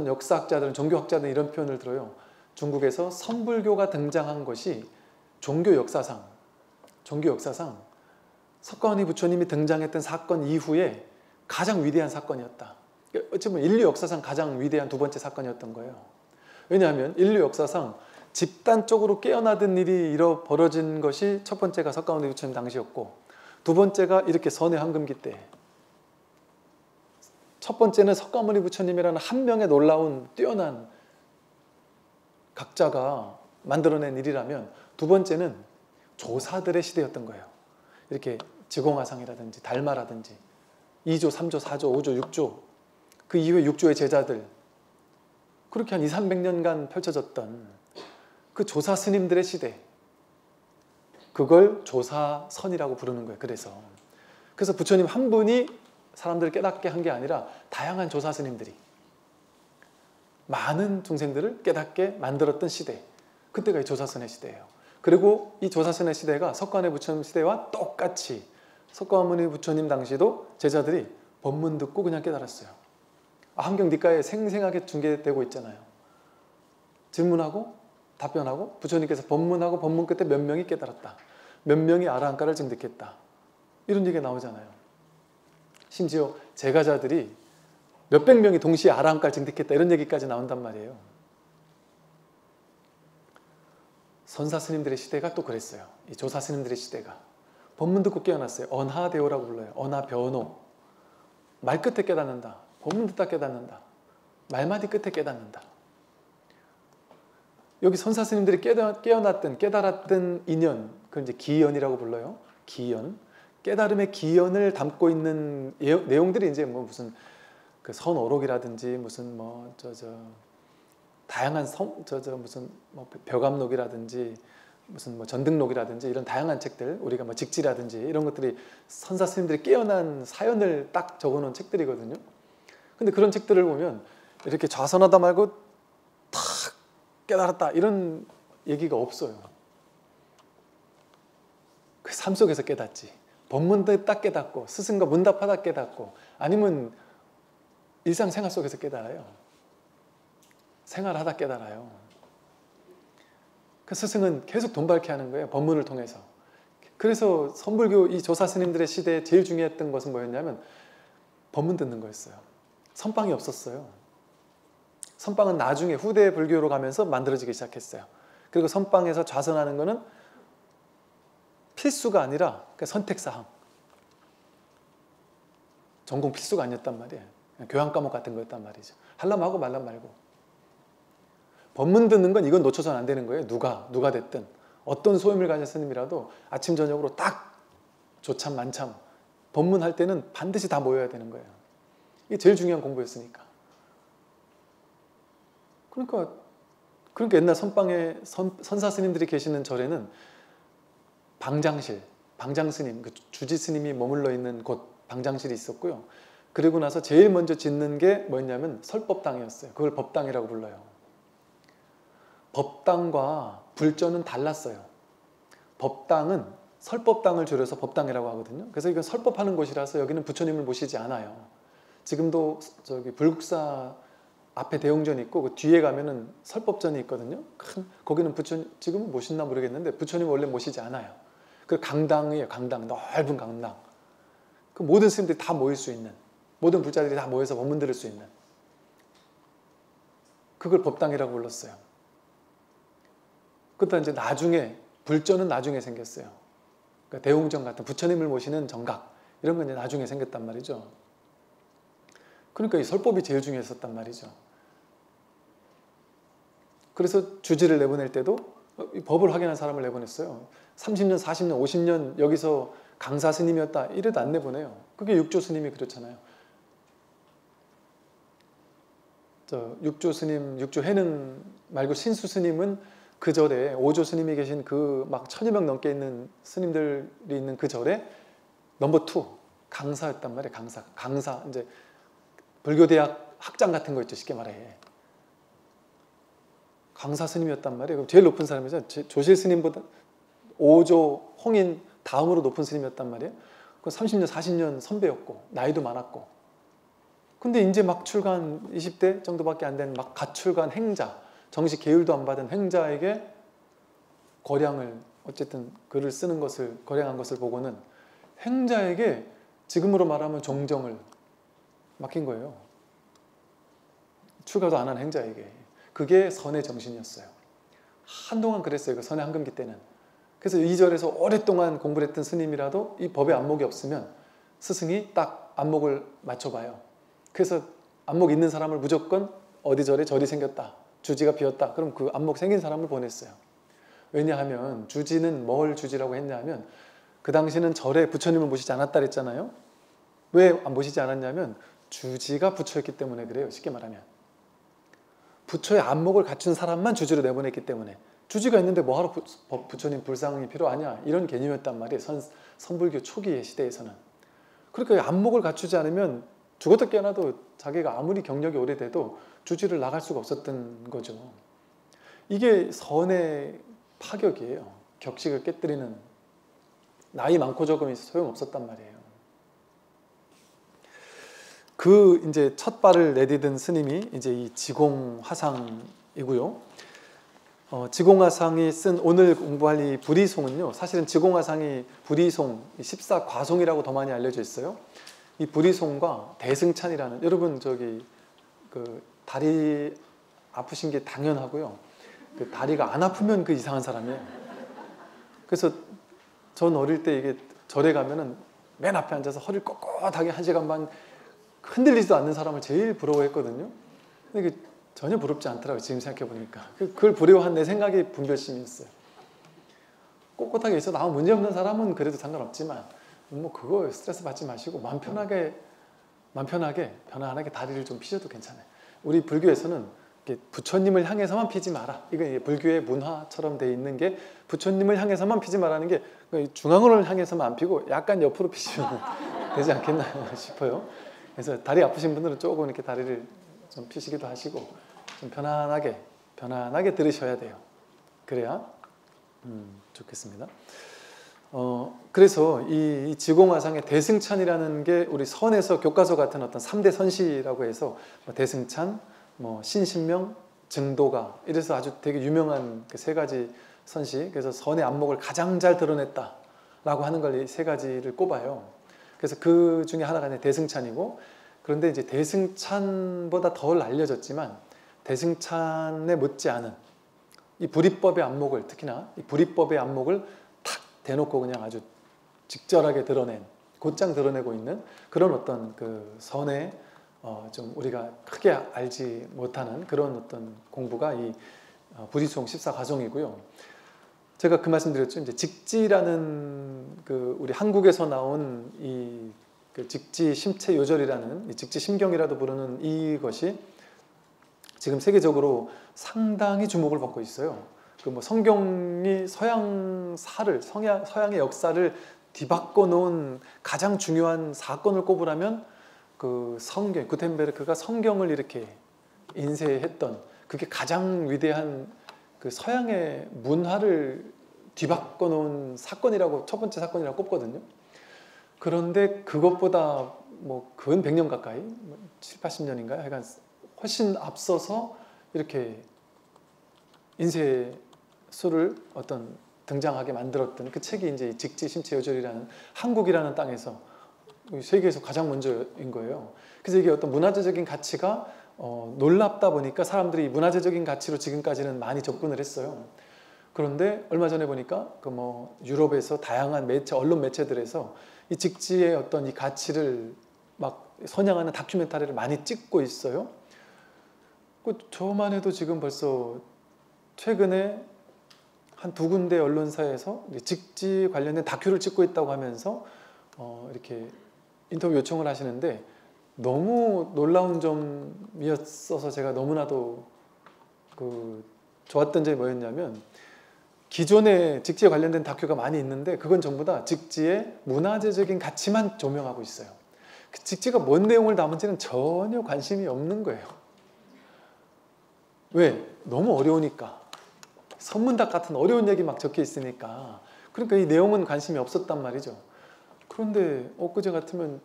어떤 역사학자들은, 종교학자들은 이런 표현을 들어요. 중국에서 선불교가 등장한 것이 종교 역사상 석가모니 부처님이 등장했던 사건 이후에 가장 위대한 사건이었다. 어찌 보면 인류 역사상 가장 위대한 두 번째 사건이었던 거예요. 왜냐하면 인류 역사상 집단적으로 깨어나던 일이 벌어진 것이 첫 번째가 석가모니 부처님 당시였고, 두 번째가 이렇게 선의 황금기 때. 첫 번째는 석가모니 부처님이라는 한 명의 놀라운 뛰어난 각자가 만들어낸 일이라면, 두 번째는 조사들의 시대였던 거예요. 이렇게 지공화상이라든지 달마라든지 2조, 3조, 4조, 5조, 6조, 그 이후에 6조의 제자들, 그렇게 한 200~300년간 펼쳐졌던 그 조사 스님들의 시대, 그걸 조사선이라고 부르는 거예요. 그래서 부처님 한 분이 사람들을 깨닫게 한 게 아니라 다양한 조사 스님들이 많은 중생들을 깨닫게 만들었던 시대, 그때가 이 조사선의 시대예요. 그리고 이 조사선의 시대가 석가모니 부처님 시대와 똑같이 석가모니 부처님 당시도 제자들이 법문 듣고 그냥 깨달았어요. 한경니까에 생생하게 중계되고 있잖아요. 질문하고 답변하고 부처님께서 법문하고 법문 끝에 몇 명이 깨달았다, 몇 명이 아라한가를 증득했다, 이런 얘기가 나오잖아요. 심지어 제가자들이 몇백 명이 동시에 아라한가를 증득했다, 이런 얘기까지 나온단 말이에요. 선사 스님들의 시대가 또 그랬어요. 이 조사 스님들의 시대가 법문 듣고 깨어났어요. 언하대오라고 불러요. 언하변호. 말 끝에 깨닫는다, 법문 듣다 깨닫는다, 말마디 끝에 깨닫는다. 여기 선사 스님들이 깨달았던 인연, 그걸 이제 기연이라고 불러요. 기연. 깨달음의 기연을 담고 있는 내용들이 이제 뭐 무슨 그 선오록이라든지 무슨 다양한 무슨 뭐 벼감록이라든지 무슨 뭐 전등록이라든지 이런 다양한 책들, 우리가 뭐 직지라든지 이런 것들이 선사 스님들이 깨어난 사연을 딱 적어놓은 책들이거든요. 근데 그런 책들을 보면 이렇게 좌선하다 말고 탁 깨달았다 이런 얘기가 없어요. 그 삶 속에서 깨닫지. 법문도 딱 깨닫고 스승과 문답하다 깨닫고, 아니면 일상생활 속에서 깨달아요. 생활하다 깨달아요. 그 스승은 계속 돈 밝게 하는 거예요. 법문을 통해서. 그래서 선불교 이 조사 스님들의 시대에 제일 중요했던 것은 뭐였냐면 법문 듣는 거였어요. 선방이 없었어요. 선방은 나중에 후대 불교로 가면서 만들어지기 시작했어요. 그리고 선방에서 좌선하는 거는 필수가 아니라 선택사항. 전공 필수가 아니었단 말이에요. 교양 과목 같은 거였단 말이죠. 하려면 하고 말라면 말고. 법문 듣는 건 이건 놓쳐서는 안 되는 거예요. 누가 됐든. 어떤 소임을 가진 스님이라도 아침 저녁으로 딱 조참 만참 법문할 때는 반드시 다 모여야 되는 거예요. 이게 제일 중요한 공부였으니까. 그러니까 옛날 선방에 선사 스님들이 계시는 절에는 방장스님, 그 주지 스님이 머물러 있는 곳 방장실이 있었고요. 그리고 나서 제일 먼저 짓는 게 뭐였냐면 설법당이었어요. 그걸 법당이라고 불러요. 법당과 불전은 달랐어요. 법당은 설법당을 줄여서 법당이라고 하거든요. 그래서 이건 설법하는 곳이라서 여기는 부처님을 모시지 않아요. 지금도 저기 불국사 앞에 대웅전이 있고 그 뒤에 가면은 설법전이 있거든요. 거기는 부처님 지금 모시나 모르겠는데 부처님 원래 모시지 않아요. 그 강당이에요. 강당, 넓은 강당. 그 모든 스님들이 다 모일 수 있는, 모든 불자들이 다 모여서 법문 들을 수 있는, 그걸 법당이라고 불렀어요. 그것도 이제 나중에 불전은 나중에 생겼어요. 그러니까 대웅전 같은 부처님을 모시는 정각 이런 건 이제 나중에 생겼단 말이죠. 그러니까 이 설법이 제일 중요했었단 말이죠. 그래서 주지를 내보낼 때도 이 법을 확인한 사람을 내보냈어요. 30년, 40년, 50년 여기서 강사 스님이었다 이래도 안 내보내요. 그게 육조 스님이 그렇잖아요. 육조 스님, 육조 해능 말고 신수 스님은 그 절에 오조 스님이 계신 그 막 1000여 명 넘게 있는 스님들이 있는 그 절에 넘버 2 강사였단 말이에요. 강사 이제 불교대학 학장 같은 거 있죠. 쉽게 말해. 강사 스님이었단 말이에요. 제일 높은 사람이죠. 조실 스님보다 오조, 홍인 다음으로 높은 스님이었단 말이에요. 그 30년, 40년 선배였고 나이도 많았고 근데 이제 막 출간 20대 정도밖에 안 된 막 갓 출간 행자, 정식 계율도 안 받은 행자에게 거량을 어쨌든 글을 쓰는 것을 거량한 것을 보고는 행자에게 지금으로 말하면 종정을 맡긴 거예요. 출가도 안 한 행자에게. 그게 선의 정신이었어요. 한동안 그랬어요. 그 선의 한금기 때는. 그래서 2절에서 오랫동안 공부를 했던 스님이라도 이 법에 안목이 없으면 스승이 딱 안목을 맞춰봐요. 그래서 안목 있는 사람을 무조건 어디 절에 절이 생겼다, 주지가 비었다, 그럼 그 안목 생긴 사람을 보냈어요. 왜냐하면 주지는 뭘 주지라고 했냐 하면 그 당시는 절에 부처님을 모시지 않았다 그랬잖아요. 왜 모시지 않았냐면 주지가 부처였기 때문에 그래요. 쉽게 말하면 부처의 안목을 갖춘 사람만 주지로 내보냈기 때문에. 주지가 있는데 뭐하러 부처님 불상이 필요하냐, 이런 개념이었단 말이에요. 선불교 초기의 시대에서는. 그러니까 안목을 갖추지 않으면 죽었다 깨어나도 자기가 아무리 경력이 오래돼도 주지를 나갈 수가 없었던 거죠. 이게 선의 파격이에요. 격식을 깨뜨리는. 나이 많고 적음이 소용없었단 말이에요. 그 이제 첫 발을 내디딘 스님이 이제 이 지공화상이고요. 지공화상이 쓴 오늘 공부할 이 불이송은요, 사실은 지공화상이 불이송, 14과송이라고 더 많이 알려져 있어요. 이 불이송과 대승찬이라는, 여러분 저기 그 다리 아프신 게 당연하고요. 그 다리가 안 아프면 그 이상한 사람이에요. 그래서 전 어릴 때 이게 절에 가면은 맨 앞에 앉아서 허리를 꼿꼿하게 1시간 반 흔들리지도 않는 사람을 제일 부러워했거든요. 근데 이게 전혀 부럽지 않더라고요. 지금 생각해보니까. 그걸 부러워한 내 생각이 분별심이었어요. 꼿꼿하게 있어도 아무 문제 없는 사람은 그래도 상관없지만 뭐 그거 스트레스 받지 마시고 마음 편하게 다리를 좀 피셔도 괜찮아요. 우리 불교에서는 부처님을 향해서만 피지 마라. 이게 불교의 문화처럼 돼 있는 게 부처님을 향해서만 피지 마라는 게 중앙을 향해서만 안 피고 약간 옆으로 피시면 되지 않겠나 싶어요. 그래서 다리 아프신 분들은 조금 이렇게 다리를 좀 피시기도 하시고 좀 편안하게 들으셔야 돼요. 그래야 좋겠습니다. 그래서 이 지공화상의 대승찬이라는 게 우리 선에서 교과서 같은 어떤 3대 선시라고 해서 대승찬, 신신명, 증도가, 이래서 아주 되게 유명한 그 3가지 선시, 그래서 선의 안목을 가장 잘 드러냈다라고 하는 걸 이 3가지를 꼽아요. 그래서 그 중에 하나가 대승찬이고, 그런데 이제 대승찬보다 덜 알려졌지만 대승찬에 못지않은 이 불이법의 안목을, 특히나 이 불이법의 안목을 탁 대놓고 그냥 아주 직절하게 드러낸, 곧장 드러내고 있는 그런 어떤 그 선의 좀 우리가 크게 알지 못하는 그런 어떤 공부가 이 불이송 14과송이고요. 제가 그 말씀드렸죠. 이제 직지라는 그 우리 한국에서 나온 이 그 직지 심체 요절이라는, 이 직지 심경이라도 부르는 이것이 지금 세계적으로 상당히 주목을 받고 있어요. 그 성경이 서양의 역사를 뒤바꿔 놓은 가장 중요한 사건을 꼽으라면 그 성경, 구텐베르크가 성경을 이렇게 인쇄했던 그게 가장 위대한 그 서양의 문화를 뒤바꿔 놓은 사건이라고, 첫 번째 사건이라고 꼽거든요. 그런데 그것보다 근 100년 가까이, 7, 80년인가요? 하여간 훨씬 앞서서 이렇게 인쇄술을 등장하게 만들었던 그 책이 이제 직지 심체 요절이라는, 한국이라는 땅에서 세계에서 가장 먼저인 거예요. 그래서 이게 어떤 문화재적인 가치가 놀랍다 보니까 사람들이 문화재적인 가치로 지금까지는 많이 접근을 했어요. 그런데 얼마 전에 보니까 유럽에서 다양한 언론 매체들에서 이 직지의 어떤 이 가치를 막 선양하는 다큐멘터리를 많이 찍고 있어요. 저만 해도 지금 벌써 최근에 한 2군데 언론사에서 직지 관련된 다큐를 찍고 있다고 하면서 이렇게 인터뷰 요청을 하시는데, 너무 놀라운 점이었어서 제가 너무나도 좋았던 점이 뭐였냐면, 기존에 직지에 관련된 다큐가 많이 있는데 그건 전부 다 직지의 문화재적인 가치만 조명하고 있어요. 그 직지가 뭔 내용을 담은지는 전혀 관심이 없는 거예요. 왜? 너무 어려우니까. 선문답 같은 어려운 얘기 막 적혀 있으니까. 그러니까 이 내용은 관심이 없었단 말이죠. 그런데 엊그제 같으면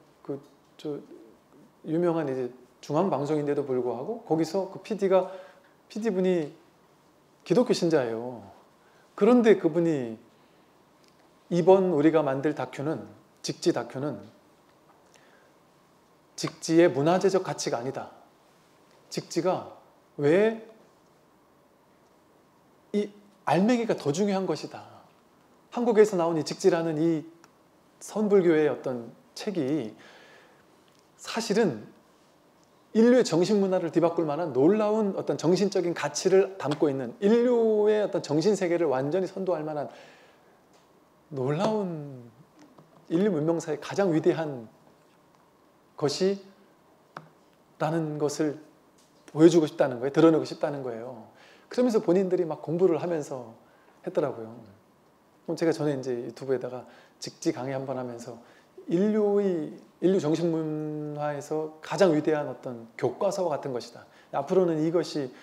유명한 이제 중앙방송인데도 불구하고 거기서 그 PD분이 기독교 신자예요. 그런데 그분이 이번 우리가 만들 다큐는, 직지 다큐는 직지의 문화재적 가치가 아니다. 직지가 왜 이 알맹이가 더 중요한 것이다. 한국에서 나온 이 직지라는 이 선불교의 어떤 책이 사실은 인류의 정신문화를 뒤바꿀 만한 놀라운 어떤 정신적인 가치를 담고 있는, 인류의 어떤 정신세계를 완전히 선도할 만한 놀라운 인류 문명사의 가장 위대한 것이 라는 것을 보여주고 싶다는 거예요. 드러내고 싶다는 거예요. 그러면서 본인들이 막 공부를 하면서 했더라고요. 그럼 제가 전에 이제 유튜브에다가 직지 강의 한번 하면서 인류 정신문화에서 가장 위대한 어떤 교과서와 같은 것이다. 앞으로는 이것이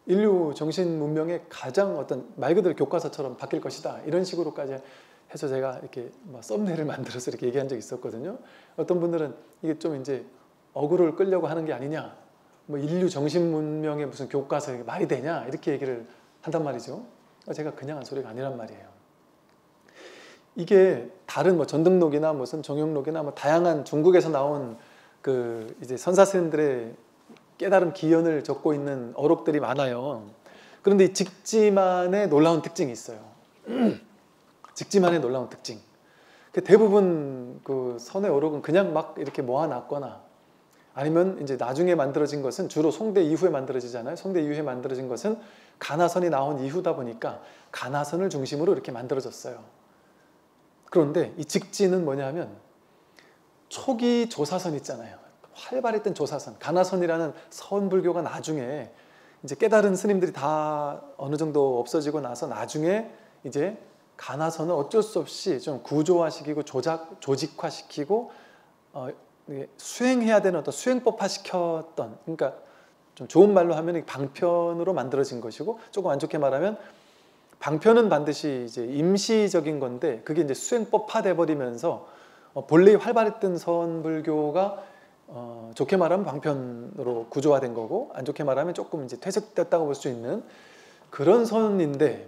인류 정신 문명의 가장 어떤 말 그대로 교과서처럼 바뀔 것이다. 이런 식으로까지 해서 제가 이렇게 막 썸네일을 만들어서 이렇게 얘기한 적이 있었거든요. 어떤 분들은 이게 좀 이제 어그로를 끌려고 하는 게 아니냐, 뭐 인류 정신 문명의 무슨 교과서 이게 말이 되냐, 이렇게 얘기를 한단 말이죠. 제가 그냥 한 소리가 아니란 말이에요. 이게 다른 뭐 전등록이나 무슨 정용록이나 뭐 다양한 중국에서 나온 그 이제 선사스님들의 깨달음 기연을 적고 있는 어록들이 많아요. 그런데 이 직지만의 놀라운 특징이 있어요. 직지만의 놀라운 특징. 대부분 그 선의 어록은 그냥 막 이렇게 모아놨거나 아니면 이제 나중에 만들어진 것은 주로 송대 이후에 만들어지잖아요. 송대 이후에 만들어진 것은 가나선이 나온 이후다 보니까 가나선을 중심으로 이렇게 만들어졌어요. 그런데 이 직지는 뭐냐 하면 초기 조사선 있잖아요. 활발했던 조사선, 가나선이라는 선불교가 나중에 이제 깨달은 스님들이 다 어느 정도 없어지고 나서 나중에 이제 가나선을 어쩔 수 없이 좀 구조화시키고 조직화시키고 수행해야 되는 어떤 수행법화 시켰던, 그러니까 좀 좋은 말로 하면 방편으로 만들어진 것이고, 조금 안 좋게 말하면 방편은 반드시 이제 임시적인 건데 그게 이제 수행법화돼 버리면서 본래 활발했던 선불교가 좋게 말하면 방편으로 구조화된 거고, 안 좋게 말하면 조금 이제 퇴색됐다고 볼 수 있는 그런 선인데,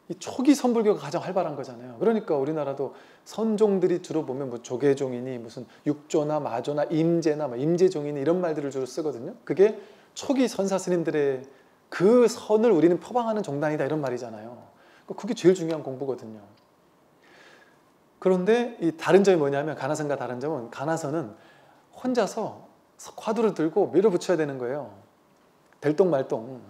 이 초기 선불교가 가장 활발한 거잖아요. 그러니까 우리나라도 선종들이 주로 보면 뭐 조계종이니 무슨 육조나 마조나 임제나 뭐 임제종이니 이런 말들을 주로 쓰거든요. 그게 초기 선사 스님들의 그 선을 우리는 표방하는 종단이다 이런 말이잖아요. 그게 제일 중요한 공부거든요. 그런데 이 다른 점이 뭐냐면, 가나선과 다른 점은, 가나선은 혼자서 화두를 들고 밀어붙여야 되는 거예요. 될똥말똥.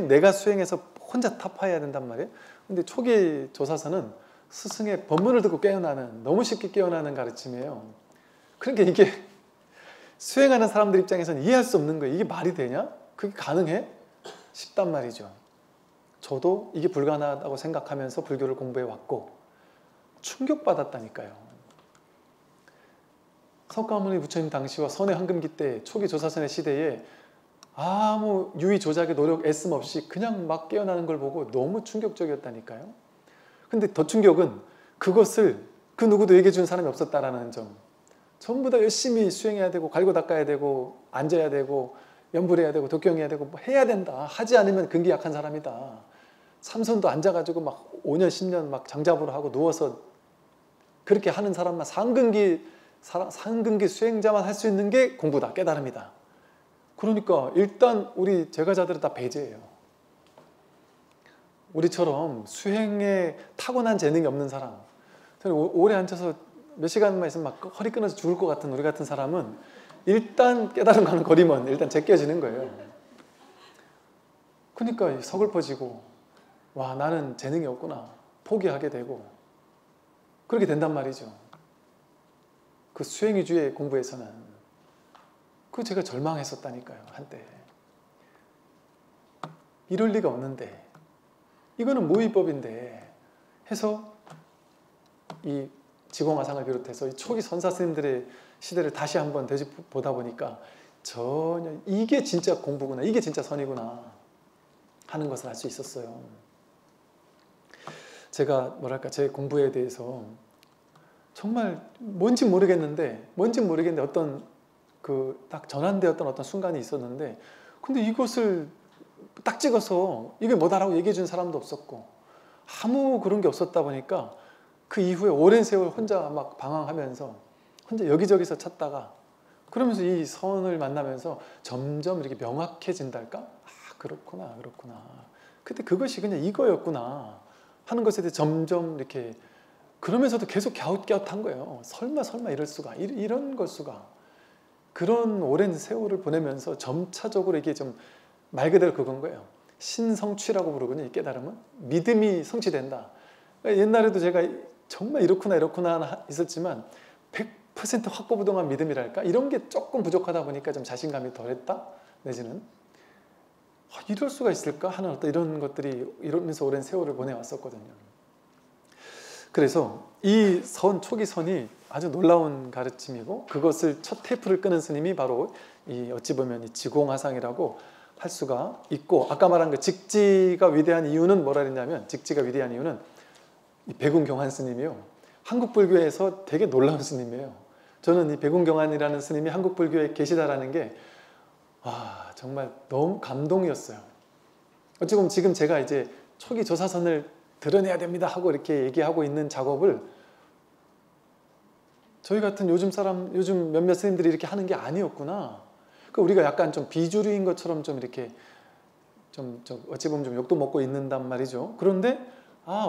내가 수행해서 혼자 타파해야 된단 말이에요. 근데 초기 조사선은 스승의 법문을 듣고 깨어나는, 너무 쉽게 깨어나는 가르침이에요. 그러니까 이게 수행하는 사람들 입장에서는 이해할 수 없는 거예요. 이게 말이 되냐? 그게 가능해? 싶단 말이죠. 저도 이게 불가능하다고 생각하면서 불교를 공부해 왔고 충격받았다니까요. 석가모니 부처님 당시와 선의 황금기 때 초기 조사선의 시대에 아무 유의 조작의 노력 애씀 없이 그냥 막 깨어나는 걸 보고 너무 충격적이었다니까요. 근데 더 충격은 그것을 그 누구도 얘기해 준 사람이 없었다라는 점. 전부 다 열심히 수행해야 되고 갈고 닦아야 되고 앉아야 되고 연불해야 되고 독경해야 되고 뭐 해야 된다. 하지 않으면 근기 약한 사람이다. 삼선도 앉아가지고 막 5년 10년 막 장잡으로 하고 누워서 그렇게 하는 사람만 상근기 수행자만 할 수 있는 게 공부다, 깨달음이다. 그러니까 일단 우리 제가자들은 다 배제예요. 우리처럼 수행에 타고난 재능이 없는 사람, 오래 앉아서 몇 시간만 있으면 막 허리 끊어서 죽을 것 같은 우리 같은 사람은 일단 깨달음과는 거리면 일단 제껴지는 거예요. 그러니까 서글퍼지고, 와, 나는 재능이 없구나, 포기하게 되고 그렇게 된단 말이죠. 그 수행 위주의 공부에서는. 그 제가 절망했었다니까요, 한때. 이럴 리가 없는데, 이거는 무위법인데 해서 이 지공화상을 비롯해서 이 초기 선사 스님들의 시대를 다시 한번 되짚보다 보니까 전혀 이게 진짜 공부구나, 이게 진짜 선이구나 하는 것을 알 수 있었어요. 제가 뭐랄까, 제 공부에 대해서 정말 뭔진 모르겠는데 어떤 그 딱 전환되었던 어떤 순간이 있었는데, 근데 이것을 딱 찍어서 이게 뭐다라고 얘기해 준 사람도 없었고 아무 그런 게 없었다 보니까 그 이후에 오랜 세월 혼자 막 방황하면서 혼자 여기저기서 찾다가, 그러면서 이 선을 만나면서 점점 이렇게 명확해진달까? 아, 그렇구나, 그렇구나. 근데 그것이 그냥 이거였구나 하는 것에 대해 점점 이렇게, 그러면서도 계속 갸웃갸웃한 거예요. 설마 이럴 수가, 이런 걸 수가. 그런 오랜 세월을 보내면서 점차적으로 이게 좀 말 그대로 그건 거예요. 신성취라고 부르거든요. 이 깨달음은 믿음이 성취된다. 옛날에도 제가 정말 이렇구나 있었지만 100% 확고부동한 믿음이랄까, 이런 게 조금 부족하다 보니까 좀 자신감이 덜했다, 내지는 이럴 수가 있을까 하는 어떤 이런 것들이 이러면서 오랜 세월을 보내왔었거든요. 그래서 이 초기 선이 아주 놀라운 가르침이고, 그것을 첫 테이프를 끄는 스님이 바로 이 어찌 보면 이 지공화상이라고 할 수가 있고, 아까 말한 그 직지가 위대한 이유는 뭐라 그랬냐면, 직지가 위대한 이유는 이 백운경환 스님이요, 한국 불교에서 되게 놀라운 스님이에요. 저는 이 백운경환이라는 스님이 한국 불교에 계시다라는 게 정말 너무 감동이었어요. 어찌 보면 지금 제가 이제 초기 조사선을 드러내야 됩니다 하고 이렇게 얘기하고 있는 작업을 저희 같은 요즘 몇몇 스님들이 이렇게 하는 게 아니었구나. 그러니까 우리가 약간 좀 비주류인 것처럼 좀 이렇게 어찌 보면 좀 욕도 먹고 있는단 말이죠. 그런데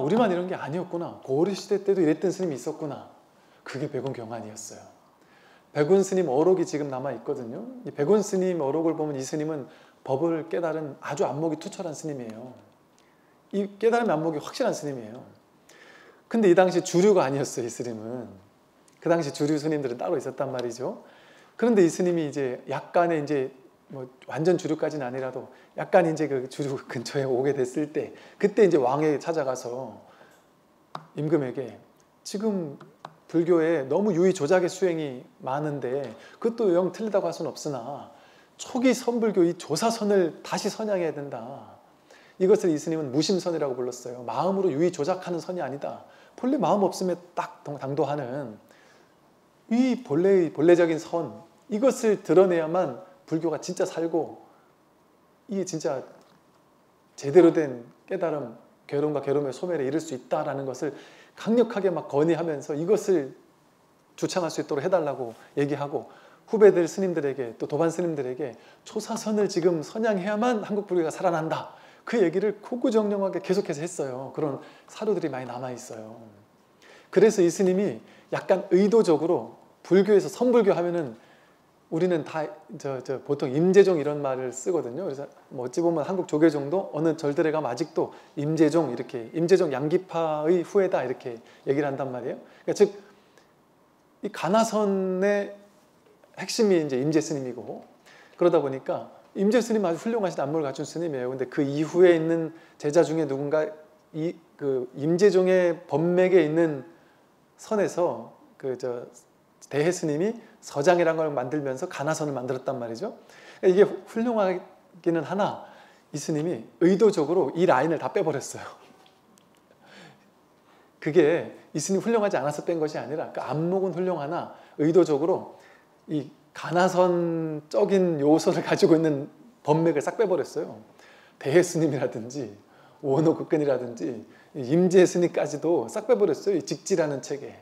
우리만 이런 게 아니었구나. 고려시대 때도 이랬던 스님이 있었구나. 그게 백운경환이었어요. 백운 스님 어록이 지금 남아있거든요. 이 백운 스님 어록을 보면 이 스님은 법을 깨달은 아주 안목이 투철한 스님이에요. 이 깨달음의 안목이 확실한 스님이에요. 근데 이 당시 주류가 아니었어요, 이 스님은. 그 당시 주류 스님들은 따로 있었단 말이죠. 그런데 이 스님이 이제 약간의 이제 뭐 완전 주류까지는 아니라도 약간 이제 그 주류 근처에 오게 됐을 때, 그때 이제 왕에 찾아가서 임금에게 지금 불교에 너무 유의 조작의 수행이 많은데 그것도 영 틀리다고 할 수는 없으나 초기 선불교 이 조사선을 다시 선양해야 된다. 이것을 이 스님은 무심선이라고 불렀어요. 마음으로 유의 조작하는 선이 아니다. 본래 마음 없음에 딱 당도하는 이 본래적인 선, 이것을 드러내야만 불교가 진짜 살고 이게 진짜 제대로 된 깨달음, 괴로움과 괴로움의 소멸에 이를 수 있다라는 것을 강력하게 막 건의하면서 이것을 주창할 수 있도록 해달라고 얘기하고, 후배들 스님들에게 또 도반 스님들에게 초사선을 지금 선양해야만 한국 불교가 살아난다, 그 얘기를 고구정령하게 계속해서 했어요. 그런 사료들이 많이 남아있어요. 그래서 이 스님이 약간 의도적으로 불교에서 선불교 하면은 우리는 다 보통 임재종 이런 말을 쓰거든요. 그래서 뭐 어찌 보면 한국 조계종도 어느 절들에 가면 아직도 임재종 이렇게, 임재종 양기파의 후예다 이렇게 얘기를 한단 말이에요. 그러니까 즉 이 가나선의 핵심이 이제 임재 스님이고, 그러다 보니까 임재 스님 아주 훌륭하신 안목을 갖춘 스님이에요. 근데 그 이후에 있는 제자 중에 누군가 그 임재종의 법맥에 있는 선에서 대해 스님이 서장이라는 걸 만들면서 가나선을 만들었단 말이죠. 이게 훌륭하기는 하나 이 스님이 의도적으로 이 라인을 다 빼버렸어요. 그게 이 스님 훌륭하지 않아서 뺀 것이 아니라 그 안목은 훌륭하나 의도적으로 이 가나선적인 요소를 가지고 있는 법맥을 싹 빼버렸어요. 대해 스님이라든지 원호극근이라든지 임재 스님까지도 싹 빼버렸어요. 이 직지라는 책에.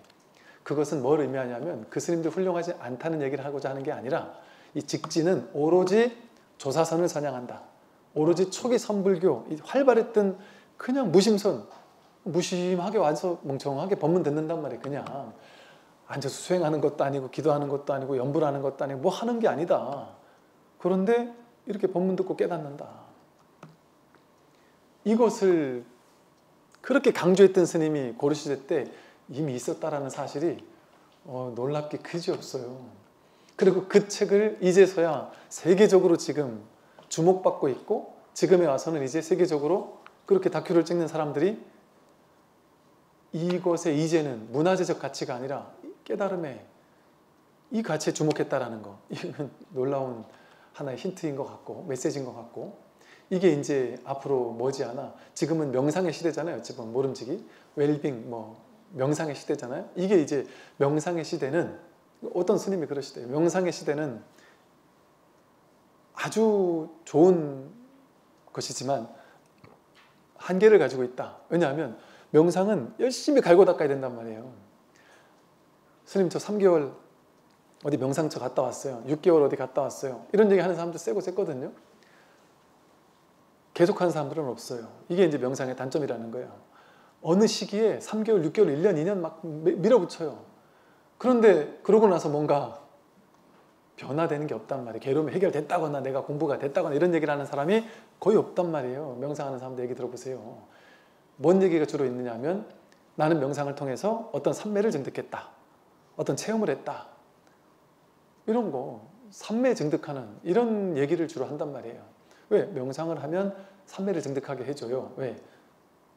그것은 뭘 의미하냐면 그 스님들 훌륭하지 않다는 얘기를 하고자 하는 게 아니라 이 직지는 오로지 조사선을 선양한다. 오로지 초기 선불교, 이 활발했던 그냥 무심하게 와서 멍청하게 법문 듣는단 말이에요. 그냥 앉아서 수행하는 것도 아니고 기도하는 것도 아니고 연불하는 것도 아니고 뭐 하는 게 아니다. 그런데 이렇게 법문 듣고 깨닫는다. 이것을 그렇게 강조했던 스님이 고려시대 때 이미 있었다라는 사실이 놀랍게 그지없어요. 그리고 그 책을 이제서야 세계적으로 지금 주목받고 있고, 지금에 와서는 이제 세계적으로 그렇게 다큐를 찍는 사람들이 이것의 이제는 문화재적 가치가 아니라 깨달음에 이 가치에 주목했다라는 거, 이건 놀라운 하나의 힌트인 것 같고 메시지인 것 같고, 이게 이제 앞으로 머지않아, 지금은 명상의 시대잖아요. 어찌 보면 모름지기, 웰빙, 명상의 시대잖아요. 이게 이제 명상의 시대는, 어떤 스님이 그러시대요. 명상의 시대는 아주 좋은 것이지만 한계를 가지고 있다. 왜냐하면 명상은 열심히 갈고 닦아야 된단 말이에요. 스님 저 3개월 어디 명상처 갔다 왔어요. 6개월 어디 갔다 왔어요. 이런 얘기 하는 사람도 세고 셌거든요. 계속하는 사람들은 없어요. 이게 이제 명상의 단점이라는 거예요. 어느 시기에 3개월, 6개월, 1년, 2년 막 밀어붙여요. 그런데 그러고 나서 뭔가 변화되는 게 없단 말이에요. 괴로움이 해결됐다거나 내가 공부가 됐다거나 이런 얘기를 하는 사람이 거의 없단 말이에요. 명상하는 사람들 얘기 들어보세요. 뭔 얘기가 주로 있느냐 하면 나는 명상을 통해서 어떤 삼매를 증득했다. 어떤 체험을 했다. 이런 거 삼매 증득하는 이런 얘기를 주로 한단 말이에요. 왜? 명상을 하면 삼매를 증득하게 해줘요. 왜?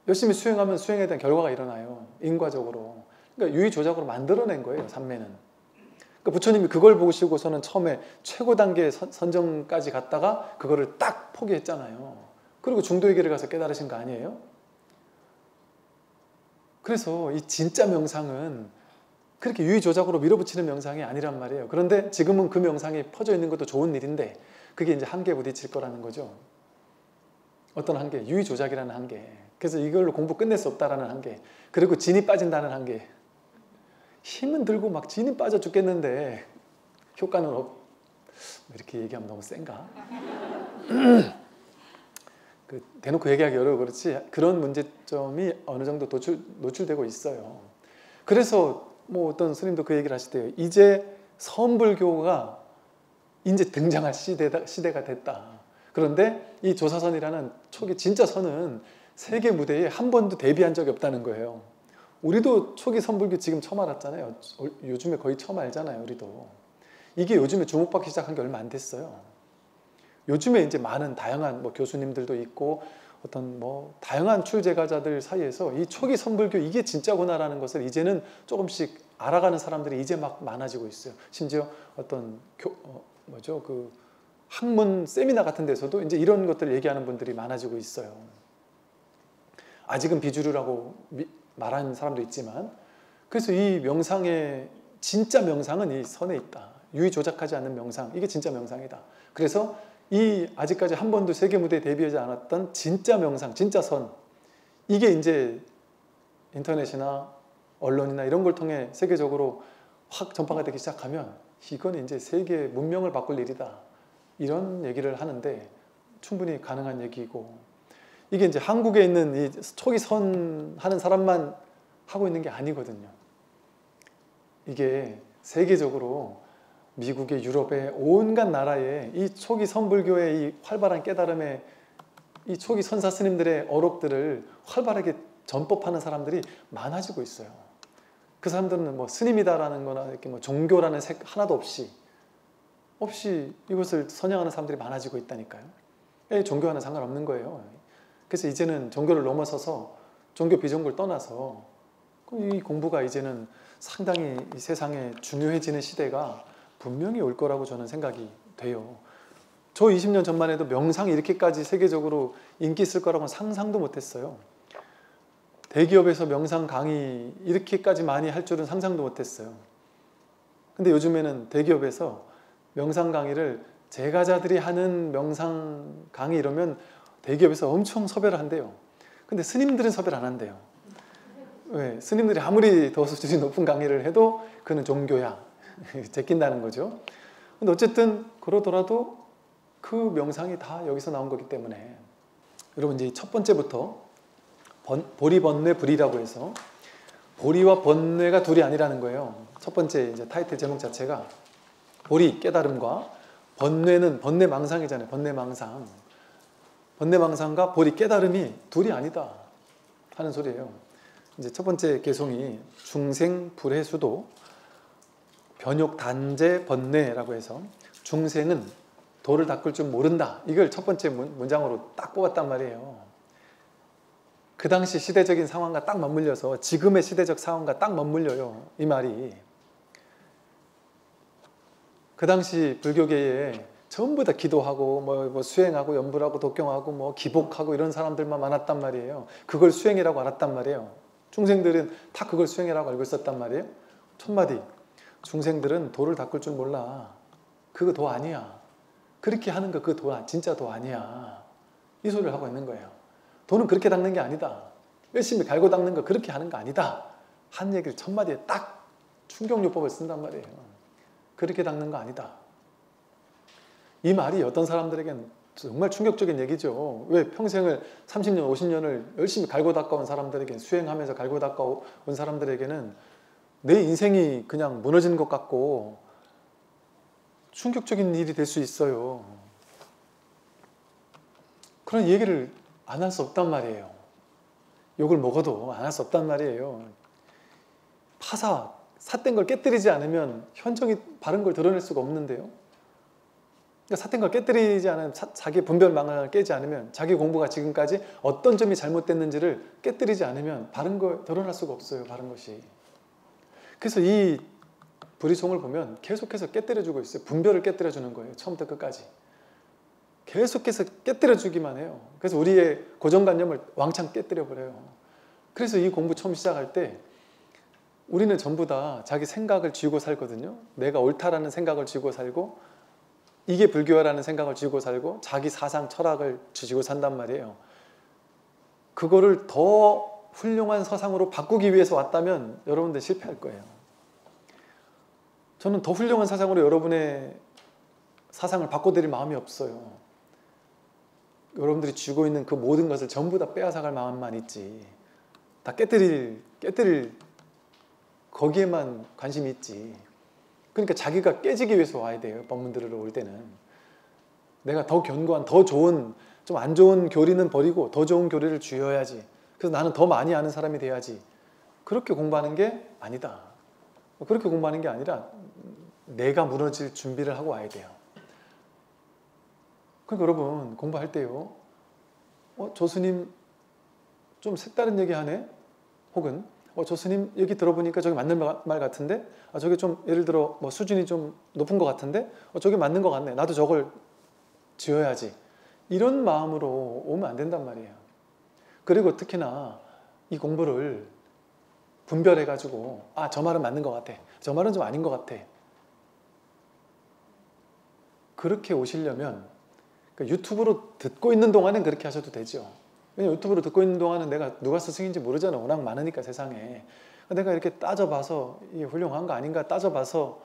열심히 수행하면 수행에 대한 결과가 일어나요. 인과적으로. 그러니까 유의조작으로 만들어낸 거예요. 삼매는. 그러니까 부처님이 그걸 보시고서는 처음에 최고 단계 선정까지 갔다가 그거를 딱 포기했잖아요. 그리고 중도의 길을 가서 깨달으신 거 아니에요? 그래서 이 진짜 명상은 그렇게 유의조작으로 밀어붙이는 명상이 아니란 말이에요. 그런데 지금은 그 명상이 퍼져 있는 것도 좋은 일인데 그게 이제 한계에 부딪힐 거라는 거죠. 어떤 한계? 유의조작이라는 한계. 그래서 이걸로 공부 끝낼 수 없다라는 한계. 그리고 진이 빠진다는 한계. 힘은 들고 막 진이 빠져 죽겠는데 효과는 이렇게 얘기하면 너무 센가? 대놓고 얘기하기 어려워 그렇지 그런 문제점이 어느 정도 노출되고 있어요. 그래서 뭐 어떤 스님도 그 얘기를 하시대요. 이제 선불교가 이제 등장할 시대가 됐다. 그런데 이 조사선이라는 초기 진짜 선은 세계 무대에 한 번도 데뷔한 적이 없다는 거예요. 우리도 초기 선불교 지금 처음 알았잖아요. 요즘에 거의 처음 알잖아요. 우리도. 이게 요즘에 주목받기 시작한 게 얼마 안 됐어요. 요즘에 이제 많은 다양한 뭐 교수님들도 있고 어떤 뭐 다양한 출제가자들 사이에서 이 초기 선불교 이게 진짜구나라는 것을 이제는 조금씩 알아가는 사람들이 이제 막 많아지고 있어요. 심지어 어떤 그 학문 세미나 같은 데서도 이제 이런 것들 얘기하는 분들이 많아지고 있어요. 아직은 비주류라고 말하는 사람도 있지만 그래서 이 명상의 진짜 명상은 이 선에 있다. 유의 조작하지 않는 명상 이게 진짜 명상이다. 그래서 이 아직까지 한 번도 세계 무대에 데뷔하지 않았던 진짜 명상, 진짜 선 이게 이제 인터넷이나 언론이나 이런 걸 통해 세계적으로 확 전파가 되기 시작하면 이건 이제 세계 문명을 바꿀 일이다. 이런 얘기를 하는데 충분히 가능한 얘기고 이게 이제 한국에 있는 이 초기 선 하는 사람만 하고 있는 게 아니거든요. 이게 세계적으로 미국의 유럽의 온갖 나라에 이 초기 선불교의 이 활발한 깨달음의 이 초기 선사 스님들의 어록들을 활발하게 전법하는 사람들이 많아지고 있어요. 그 사람들은 뭐 스님이다라는 거나 이렇게 뭐 종교라는 색 하나도 없이 이것을 선양하는 사람들이 많아지고 있다니까요. 종교와는 상관없는 거예요. 그래서 이제는 종교를 넘어서서 종교 비종교를 떠나서 이 공부가 이제는 상당히 이 세상에 중요해지는 시대가 분명히 올 거라고 저는 생각이 돼요. 저 20년 전만 해도 명상이 이렇게까지 세계적으로 인기 있을 거라고는 상상도 못했어요. 대기업에서 명상 강의 이렇게까지 많이 할 줄은 상상도 못했어요. 근데 요즘에는 대기업에서 명상 강의를 제가자들이 하는 명상 강의 이러면 대기업에서 엄청 섭외를 한대요. 근데 스님들은 섭외를 안 한대요. 왜? 스님들이 아무리 더 수준이 높은 강의를 해도 그는 종교야. 제낀다는 거죠. 근데 어쨌든 그러더라도 그 명상이 다 여기서 나온 거기 때문에 여러분 이제 첫 번째부터 보리, 번뇌, 불이라고 해서 보리와 번뇌가 둘이 아니라는 거예요. 첫 번째 이제 타이틀 제목 자체가 보리, 깨달음과 번뇌는 번뇌망상이잖아요. 번뇌망상. 번뇌망상과 보리, 깨달음이 둘이 아니다 하는 소리예요. 이제 첫 번째 개송이 중생 불해수도 변욕 단재 번뇌라고 해서 중생은 도를 닦을 줄 모른다. 이걸 첫 번째 문장으로 딱 뽑았단 말이에요. 그 당시 시대적인 상황과 딱 맞물려서 지금의 시대적 상황과 딱 맞물려요. 이 말이. 그 당시 불교계에 전부 다 기도하고 뭐 수행하고 연불하고 독경하고 뭐 기복하고 이런 사람들만 많았단 말이에요. 그걸 수행이라고 알았단 말이에요. 중생들은 다 그걸 수행이라고 알고 있었단 말이에요. 첫마디. 중생들은 도를 닦을 줄 몰라. 그거 도 아니야. 그렇게 하는 거 그 도 진짜 도 아니야. 이 소리를 하고 있는 거예요. 도는 그렇게 닦는 게 아니다. 열심히 갈고 닦는 거 그렇게 하는 거 아니다. 한 얘기를 첫 마디에 딱 충격요법을 쓴단 말이에요. 그렇게 닦는 거 아니다. 이 말이 어떤 사람들에겐 정말 충격적인 얘기죠. 왜 평생을 30년, 50년을 열심히 갈고 닦아온 사람들에겐, 수행하면서 갈고 닦아온 사람들에게는 내 인생이 그냥 무너지는 것 같고 충격적인 일이 될 수 있어요. 그런 얘기를 안 할 수 없단 말이에요. 욕을 먹어도 안 할 수 없단 말이에요. 삿된 걸 깨뜨리지 않으면 현정이 바른 걸 드러낼 수가 없는데요. 그러니까 삿된 걸 깨뜨리지 않으면, 자기 분별망을 깨지 않으면, 자기 공부가 지금까지 어떤 점이 잘못됐는지를 깨뜨리지 않으면 바른 걸 드러날 수가 없어요. 바른 것이. 그래서 이 불이송을 보면 계속해서 깨뜨려주고 있어요. 분별을 깨뜨려주는 거예요. 처음부터 끝까지. 계속해서 깨뜨려주기만 해요. 그래서 우리의 고정관념을 왕창 깨뜨려버려요. 그래서 이 공부 처음 시작할 때 우리는 전부 다 자기 생각을 쥐고 살거든요. 내가 옳다라는 생각을 쥐고 살고, 이게 불교라는 생각을 쥐고 살고, 자기 사상, 철학을 쥐고 산단 말이에요. 그거를 더 훌륭한 서상으로 바꾸기 위해서 왔다면 여러분들 실패할 거예요. 저는 더 훌륭한 사상으로 여러분의 사상을 바꿔드릴 마음이 없어요. 여러분들이 쥐고 있는 그 모든 것을 전부 다 빼앗아갈 마음만 있지. 다 깨뜨릴 거기에만 관심이 있지. 그러니까 자기가 깨지기 위해서 와야 돼요. 법문 들으러 올 때는. 내가 더 견고한, 더 좋은, 좀 안 좋은 교리는 버리고 더 좋은 교리를 쥐어야지. 그래서 나는 더 많이 아는 사람이 돼야지. 그렇게 공부하는 게 아니다. 그렇게 공부하는 게 아니라 내가 무너질 준비를 하고 와야 돼요. 그러니까 여러분 공부할 때요. 저 스님 좀 색다른 얘기 하네? 혹은 저 스님 얘기 들어보니까 저게 맞는 말 같은데? 저게 좀 예를 들어 뭐 수준이 좀 높은 것 같은데? 저게 맞는 것 같네. 나도 저걸 지어야지. 이런 마음으로 오면 안 된단 말이에요. 그리고 특히나 이 공부를 분별해가지고 저 말은 맞는 것 같아. 저 말은 좀 아닌 것 같아. 그렇게 오시려면 유튜브로 듣고 있는 동안은 그렇게 하셔도 되죠. 왜냐면 유튜브로 듣고 있는 동안은 내가 누가 스승인지 모르잖아. 워낙 많으니까 세상에. 내가 이렇게 따져봐서 이게 훌륭한 거 아닌가 따져봐서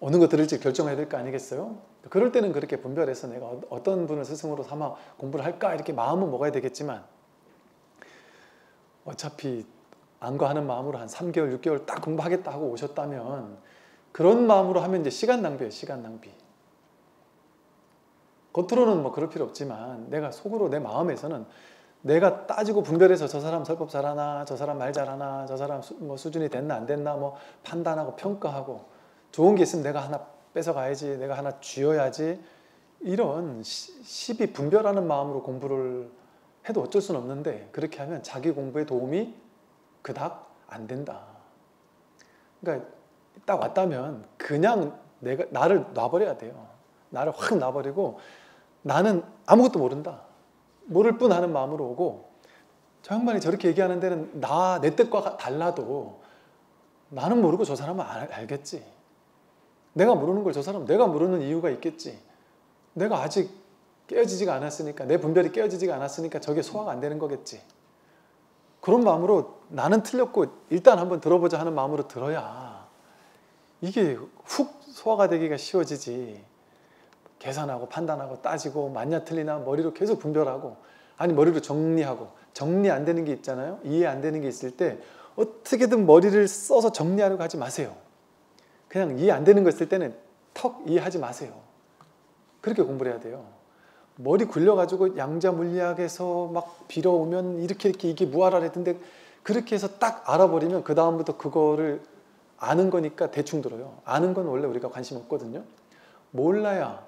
어느 거 들을지 결정해야 될 거 아니겠어요? 그럴 때는 그렇게 분별해서 내가 어떤 분을 스승으로 삼아 공부를 할까 이렇게 마음은 먹어야 되겠지만, 어차피 안과하는 마음으로 한 3개월, 6개월 딱 공부하겠다 하고 오셨다면 그런 마음으로 하면 이제 시간 낭비예요. 시간 낭비. 겉으로는 뭐 그럴 필요 없지만 내가 속으로 내 마음에서는 내가 따지고 분별해서 저 사람 설법 잘하나, 저 사람 말 잘하나, 저 사람 뭐 수준이 됐나 안 됐나 뭐 판단하고 평가하고, 좋은 게 있으면 내가 하나 뺏어가야지, 내가 하나 쥐어야지, 이런 시비 분별하는 마음으로 공부를 해도 어쩔 수는 없는데, 그렇게 하면 자기 공부에 도움이 그닥 안 된다. 그러니까 딱 왔다면 그냥 나를 놔버려야 돼요. 나를 확 놔버리고 나는 아무것도 모른다. 모를 뿐 하는 마음으로 오고, 저 양반이 저렇게 얘기하는 데는 내 뜻과 달라도 나는 모르고 저 사람은 알겠지. 내가 모르는 걸 저 사람은 내가 모르는 이유가 있겠지. 내가 아직 깨어지지가 않았으니까, 내 분별이 깨어지지가 않았으니까 저게 소화가 안 되는 거겠지. 그런 마음으로 나는 틀렸고 일단 한번 들어보자 하는 마음으로 들어야 이게 훅 소화가 되기가 쉬워지지. 계산하고 판단하고 따지고 맞냐 틀리나 머리로 계속 분별하고, 아니 머리로 정리하고, 정리 안 되는 게 있잖아요. 이해 안 되는 게 있을 때 어떻게든 머리를 써서 정리하려고 하지 마세요. 그냥 이해 안 되는 거 있을 때는 턱 이해하지 마세요. 그렇게 공부를 해야 돼요. 머리 굴려가지고 양자물리학에서 막 빌어오면 이렇게 이게 무아라랬던데, 그렇게 해서 딱 알아버리면 그 다음부터 그거를 아는 거니까 대충 들어요. 아는 건 원래 우리가 관심 없거든요. 몰라야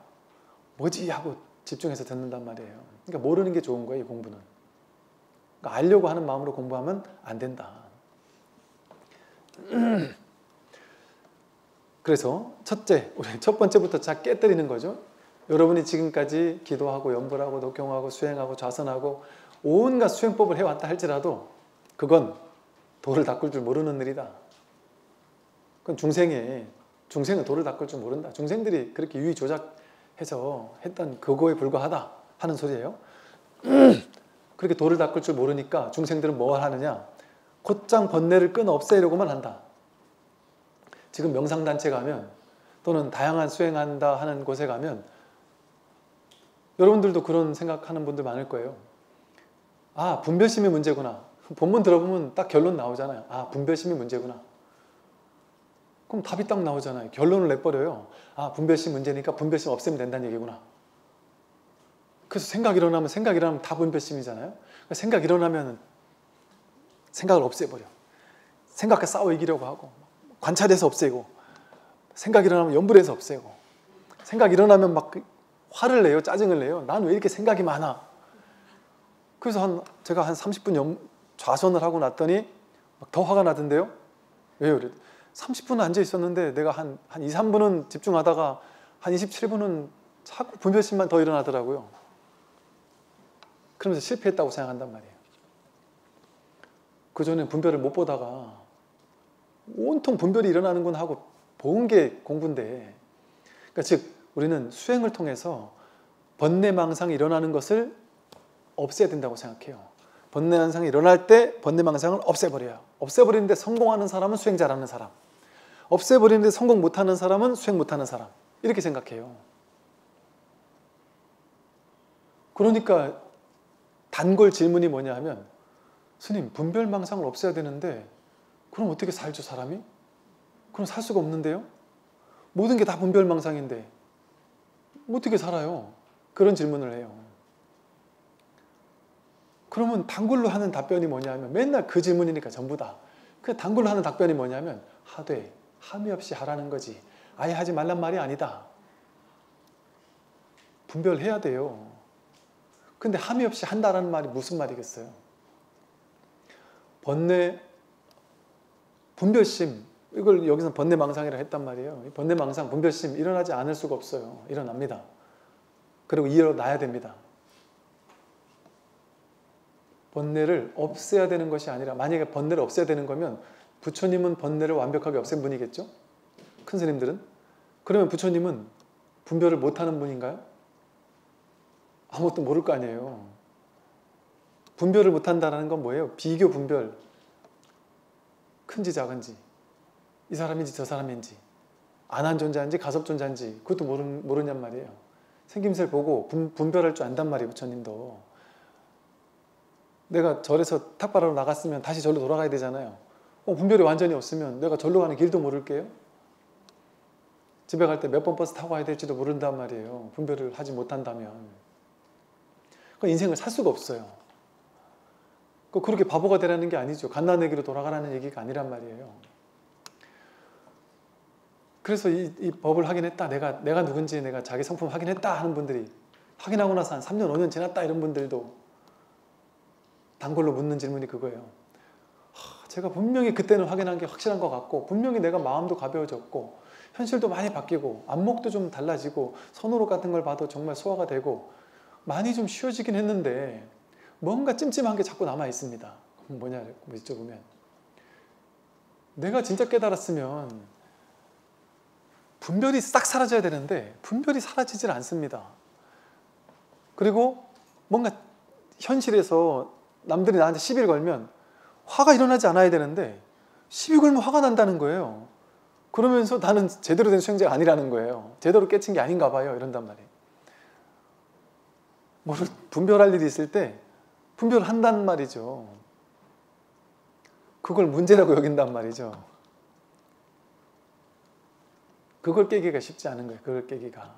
뭐지 하고 집중해서 듣는단 말이에요. 그러니까 모르는 게 좋은 거예요, 이 공부는. 그러니까 알려고 하는 마음으로 공부하면 안 된다. 그래서 첫째, 우리 첫 번째부터 자 깨뜨리는 거죠. 여러분이 지금까지 기도하고 연불하고 독경하고 수행하고 좌선하고 온갖 수행법을 해왔다 할지라도 그건 도를 닦을 줄 모르는 일이다. 그건 중생은 도를 닦을 줄 모른다. 중생들이 그렇게 유의 조작해 해서 했던 그거에 불과하다 하는 소리예요. 그렇게 도를 닦을 줄 모르니까 중생들은 뭘 하느냐? 곧장 번뇌를 끊어 없애려고만 한다. 지금 명상단체 가면 또는 다양한 수행한다 하는 곳에 가면 여러분들도 그런 생각하는 분들 많을 거예요. 아, 분별심이 문제구나. 본문 들어보면 딱 결론 나오잖아요. 아, 분별심이 문제구나. 그럼 답이 딱 나오잖아요. 결론을 내버려요. 아, 분별심 문제니까 분별심 없애면 된다는 얘기구나. 그래서 생각 일어나면 다 분별심이잖아요. 그러니까 생각 일어나면 생각을 없애버려. 생각과 싸워 이기려고 하고, 관찰해서 없애고, 생각 일어나면 염불해서 없애고, 생각 일어나면 막 화를 내요, 짜증을 내요. 난 왜 이렇게 생각이 많아? 그래서 제가 한 30분 좌선을 하고 났더니 막 더 화가 나던데요. 왜요? 30분 앉아 있었는데 내가 한 2, 3분은 집중하다가 한 27분은 자꾸 분별심만 더 일어나더라고요. 그러면서 실패했다고 생각한단 말이에요. 그전에 분별을 못 보다가 온통 분별이 일어나는군 하고 본 게 공부인데, 그러니까 즉 우리는 수행을 통해서 번뇌망상이 일어나는 것을 없애야 된다고 생각해요. 번뇌망상이 일어날 때 번뇌망상을 없애버려요. 없애버리는데 성공하는 사람은 수행 잘하는 사람, 없애버리는데 성공 못하는 사람은 수행 못하는 사람, 이렇게 생각해요. 그러니까 단골 질문이 뭐냐 하면, 스님, 분별망상을 없애야 되는데 그럼 어떻게 살죠, 사람이? 그럼 살 수가 없는데요? 모든 게 다 분별망상인데 어떻게 살아요? 그런 질문을 해요. 그러면 단골로 하는 답변이 뭐냐 하면, 맨날 그 질문이니까 전부 다. 그 단골로 하는 답변이 뭐냐면, 하되, 함이 없이 하라는 거지. 아예 하지 말란 말이 아니다. 분별해야 돼요. 근데 함이 없이 한다라는 말이 무슨 말이겠어요? 분별심, 이걸 여기서 번뇌망상이라 했단 말이에요. 번뇌망상, 분별심 일어나지 않을 수가 없어요. 일어납니다. 그리고 일어나야 됩니다. 번뇌를 없애야 되는 것이 아니라, 만약에 번뇌를 없애야 되는 거면 부처님은 번뇌를 완벽하게 없앤 분이겠죠? 큰 스님들은? 그러면 부처님은 분별을 못하는 분인가요? 아무것도 모를 거 아니에요. 분별을 못한다는 건 뭐예요? 비교 분별. 큰지 작은지, 이 사람인지 저 사람인지, 안한 존재인지 가섭 존재인지 그것도 모르냔 말이에요. 생김새를 보고 분별할 줄 안단 말이에요. 부처님도. 내가 절에서 탁발하러 나갔으면 다시 절로 돌아가야 되잖아요. 분별이 완전히 없으면 내가 절로 가는 길도 모를게요. 집에 갈 때 몇 번 버스 타고 가야 될지도 모른단 말이에요. 분별을 하지 못한다면. 그 인생을 살 수가 없어요. 그렇게 바보가 되라는 게 아니죠. 갓난아기로 돌아가라는 얘기가 아니란 말이에요. 그래서 이 법을 확인했다. 내가 누군지 내가 자기 성품 확인했다 하는 분들이, 확인하고 나서 한 3년, 5년 지났다 이런 분들도 단골로 묻는 질문이 그거예요. 제가 분명히 그때는 확인한 게 확실한 것 같고, 분명히 내가 마음도 가벼워졌고, 현실도 많이 바뀌고, 안목도 좀 달라지고, 선호록 같은 걸 봐도 정말 소화가 되고, 많이 좀 쉬워지긴 했는데 뭔가 찜찜한 게 자꾸 남아 있습니다. 뭐냐 여쭤보면, 내가 진짜 깨달았으면 분별이 싹 사라져야 되는데 분별이 사라지질 않습니다. 그리고 뭔가 현실에서 남들이 나한테 시비를 걸면 화가 일어나지 않아야 되는데 시비 걸면 화가 난다는 거예요. 그러면서 나는 제대로 된 수행자가 아니라는 거예요. 제대로 깨친 게 아닌가 봐요. 이런단 말이에요. 뭐를 분별할 일이 있을 때 분별한단 말이죠. 그걸 문제라고 여긴단 말이죠. 그걸 깨기가 쉽지 않은 거예요. 그걸 깨기가.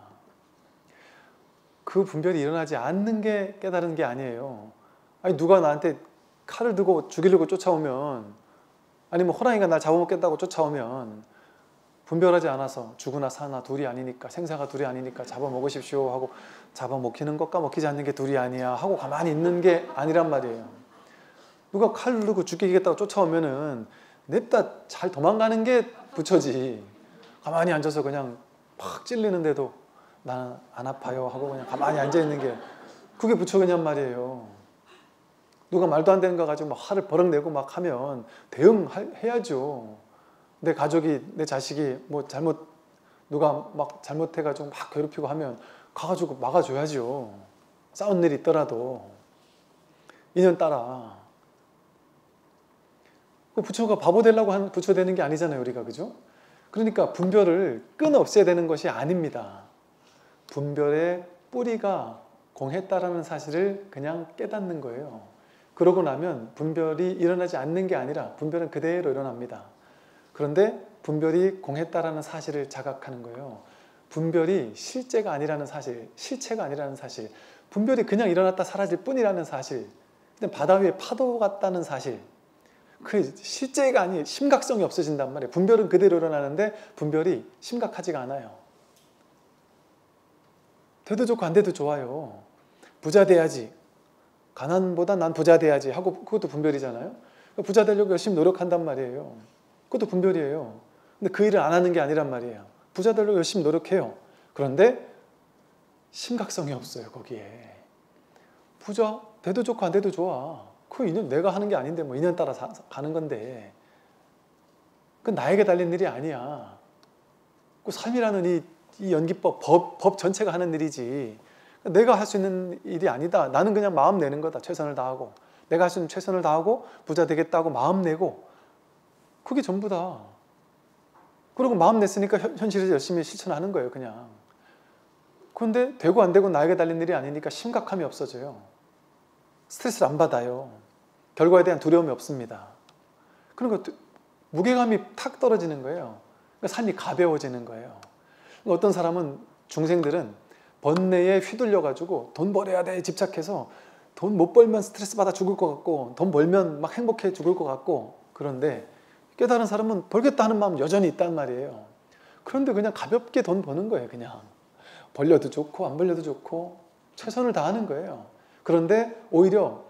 그 분별이 일어나지 않는 게 깨달은 게 아니에요. 아니, 누가 나한테 칼을 들고 죽이려고 쫓아오면, 아니면 호랑이가 날 잡아먹겠다고 쫓아오면 분별하지 않아서 죽으나 사나 둘이 아니니까, 생사가 둘이 아니니까 잡아먹으십시오 하고, 잡아먹히는 것과 먹히지 않는 게 둘이 아니야 하고 가만히 있는 게 아니란 말이에요. 누가 칼 들고 죽이겠다고 쫓아오면은 냅다 잘 도망가는 게 부처지. 가만히 앉아서 그냥 팍 찔리는데도 나는 안 아파요 하고 그냥 가만히 앉아있는 게, 그게 부처냐는 말이에요. 누가 말도 안 되는 거 가지고 막 화를 버럭 내고 막 하면 대응해야죠. 내 가족이, 내 자식이 뭐 누가 막 잘못해가지고 막 괴롭히고 하면 가가지고 막아줘야죠. 싸운 일이 있더라도. 인연 따라. 부처가 바보 되려고 한 부처 되는 게 아니잖아요, 우리가. 그죠? 그러니까 분별을 끊어없애야 되는 것이 아닙니다. 분별의 뿌리가 공했다라는 사실을 그냥 깨닫는 거예요. 그러고 나면 분별이 일어나지 않는 게 아니라 분별은 그대로 일어납니다. 그런데 분별이 공했다라는 사실을 자각하는 거예요. 분별이 실제가 아니라는 사실, 실체가 아니라는 사실, 분별이 그냥 일어났다 사라질 뿐이라는 사실, 바다 위에 파도 같다는 사실, 그 실제가 아니 심각성이 없어진단 말이에요. 분별은 그대로 일어나는데 분별이 심각하지가 않아요. 돼도 좋고 안 돼도 좋아요. 부자 돼야지, 가난보다 난 부자 돼야지 하고 그것도 분별이잖아요. 부자 되려고 열심히 노력한단 말이에요. 그것도 분별이에요. 근데 그 일을 안 하는 게 아니란 말이에요. 부자 되려고 열심히 노력해요. 그런데 심각성이 없어요, 거기에. 부자 돼도 좋고 안 돼도 좋아. 그 인연 내가 하는 게 아닌데 뭐 인연 따라 가는 건데, 그건 나에게 달린 일이 아니야. 그 삶이라는 이 연기법, 법 전체가 하는 일이지 내가 할 수 있는 일이 아니다. 나는 그냥 마음 내는 거다. 최선을 다하고, 내가 할 수 있는 최선을 다하고 부자 되겠다고 마음 내고, 그게 전부다. 그리고 마음 냈으니까 현실에서 열심히 실천하는 거예요, 그냥. 그런데 되고 안 되고 나에게 달린 일이 아니니까 심각함이 없어져요. 스트레스를 안 받아요. 결과에 대한 두려움이 없습니다. 그러니까 무게감이 탁 떨어지는 거예요. 그러니까 삶이 가벼워지는 거예요. 그러니까 어떤 사람은, 중생들은 번뇌에 휘둘려가지고 돈 벌어야 돼 집착해서 돈 못 벌면 스트레스 받아 죽을 것 같고, 돈 벌면 막 행복해 죽을 것 같고, 그런데 깨달은 사람은 벌겠다 하는 마음 여전히 있단 말이에요. 그런데 그냥 가볍게 돈 버는 거예요. 그냥 벌려도 좋고 안 벌려도 좋고 최선을 다하는 거예요. 그런데 오히려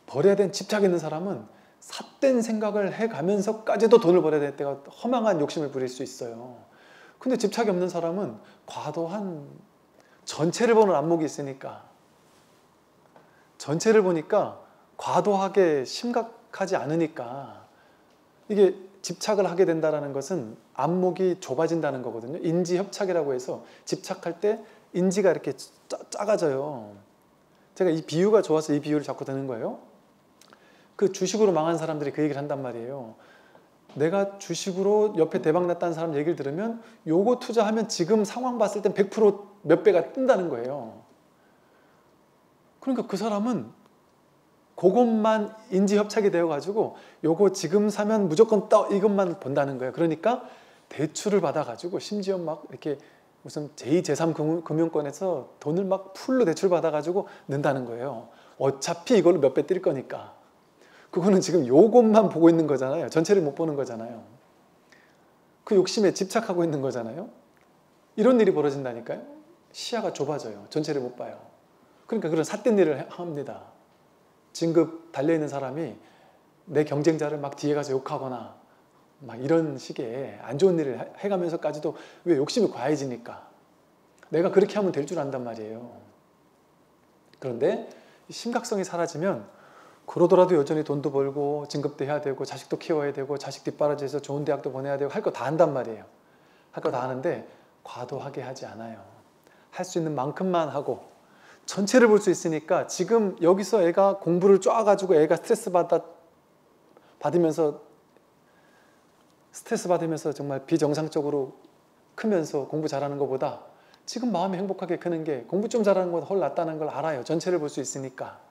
버려야 되는 집착 있는 사람은 삿된 생각을 해가면서까지도 돈을 벌어야 될 때가 허망한 욕심을 부릴 수 있어요. 근데 집착이 없는 사람은 과도한, 전체를 보는 안목이 있으니까, 전체를 보니까 과도하게 심각하지 않으니까, 이게 집착을 하게 된다는 것은 안목이 좁아진다는 거거든요. 인지협착이라고 해서 집착할 때 인지가 이렇게 작아져요. 제가 이 비유가 좋아서 이 비유를 자꾸 드는 거예요. 그 주식으로 망한 사람들이 그 얘기를 한단 말이에요. 내가 주식으로 옆에 대박 났다는 사람 얘기를 들으면 요거 투자하면 지금 상황 봤을 땐 100% 몇 배가 뜬다는 거예요. 그러니까 그 사람은 그것만 인지협착이 되어가지고 요거 지금 사면 무조건 떠, 이것만 본다는 거예요. 그러니까 대출을 받아가지고 심지어 막 이렇게 무슨 제2, 제3금융권에서 돈을 막 풀로 대출 받아가지고 넣는다는 거예요. 어차피 이걸로 몇 배 뜰 거니까. 그거는 지금 요것만 보고 있는 거잖아요. 전체를 못 보는 거잖아요. 그 욕심에 집착하고 있는 거잖아요. 이런 일이 벌어진다니까요. 시야가 좁아져요. 전체를 못 봐요. 그러니까 그런 삿된 일을 합니다. 진급 달려있는 사람이 내 경쟁자를 막 뒤에 가서 욕하거나 막 이런 식의 안 좋은 일을 해가면서까지도, 왜 욕심이 과해지니까. 내가 그렇게 하면 될 줄 안단 말이에요. 그런데 심각성이 사라지면 그러더라도 여전히 돈도 벌고 진급도 해야 되고 자식도 키워야 되고 자식 뒷바라지해서 좋은 대학도 보내야 되고 할 거 다 한단 말이에요. 할 거 다 하는데 과도하게 하지 않아요. 할 수 있는 만큼만 하고 전체를 볼 수 있으니까, 지금 여기서 애가 공부를 쪼아가지고 애가 스트레스 받으면서 정말 비정상적으로 크면서 공부 잘하는 것보다 지금 마음이 행복하게 크는 게 공부 좀 잘하는 것보다 훨 낫다는 걸 알아요. 전체를 볼 수 있으니까.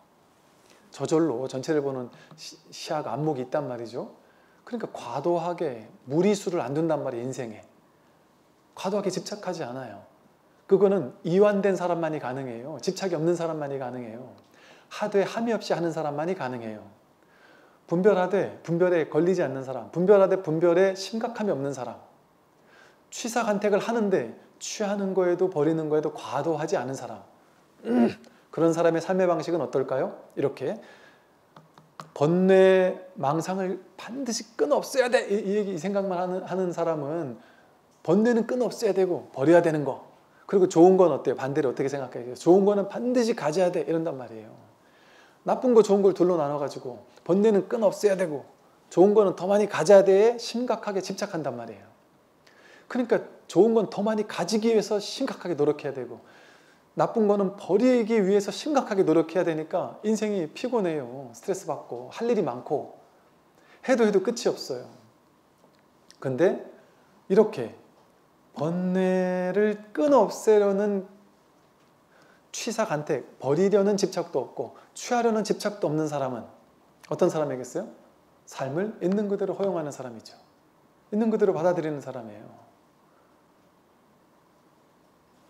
저절로 전체를 보는 시야가, 안목이 있단 말이죠. 그러니까 과도하게 무리수를 안 둔단 말이에요, 인생에. 과도하게 집착하지 않아요. 그거는 이완된 사람만이 가능해요. 집착이 없는 사람만이 가능해요. 하되 함이 없이 하는 사람만이 가능해요. 분별하되 분별에 걸리지 않는 사람, 분별하되 분별에 심각함이 없는 사람, 취사간택을 하는데 취하는 거에도 버리는 거에도 과도하지 않은 사람, 그런 사람의 삶의 방식은 어떨까요? 이렇게 번뇌 망상을 반드시 끊어 없애야 돼, 이 생각만 하는 사람은 번뇌는 끊어 없애야 되고 버려야 되는 거, 그리고 좋은 건 어때요? 반대로 어떻게 생각해요? 좋은 거는 반드시 가져야 돼, 이런단 말이에요. 나쁜 거 좋은 걸 둘로 나눠가지고 번뇌는 끊어 없애야 되고 좋은 거는 더 많이 가져야 돼 심각하게 집착한단 말이에요. 그러니까 좋은 건 더 많이 가지기 위해서 심각하게 노력해야 되고, 나쁜 거는 버리기 위해서 심각하게 노력해야 되니까 인생이 피곤해요. 스트레스 받고 할 일이 많고 해도 끝이 없어요. 근데 이렇게 번뇌를 끊어 없애려는 취사간택, 버리려는 집착도 없고 취하려는 집착도 없는 사람은 어떤 사람이겠어요? 삶을 있는 그대로 허용하는 사람이죠. 있는 그대로 받아들이는 사람이에요.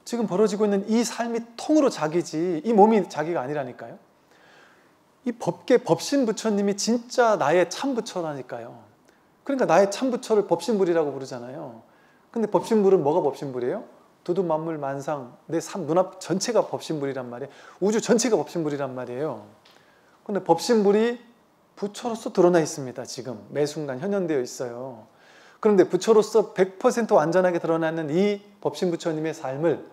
지금 벌어지고 있는 이 삶이 통으로 자기지 이 몸이 자기가 아니라니까요. 이 법계 법신 부처님이 진짜 나의 참 부처라니까요. 그러니까 나의 참 부처를 법신불이라고 부르잖아요. 근데 법신불은 뭐가 법신불이에요? 두두 만물 만상 내 눈앞 전체가 법신불이란 말이에요. 우주 전체가 법신불이란 말이에요. 근데 법신불이 부처로서 드러나 있습니다. 지금 매 순간 현현되어 있어요. 그런데 부처로서 100% 완전하게 드러나는 이 법신부처님의 삶을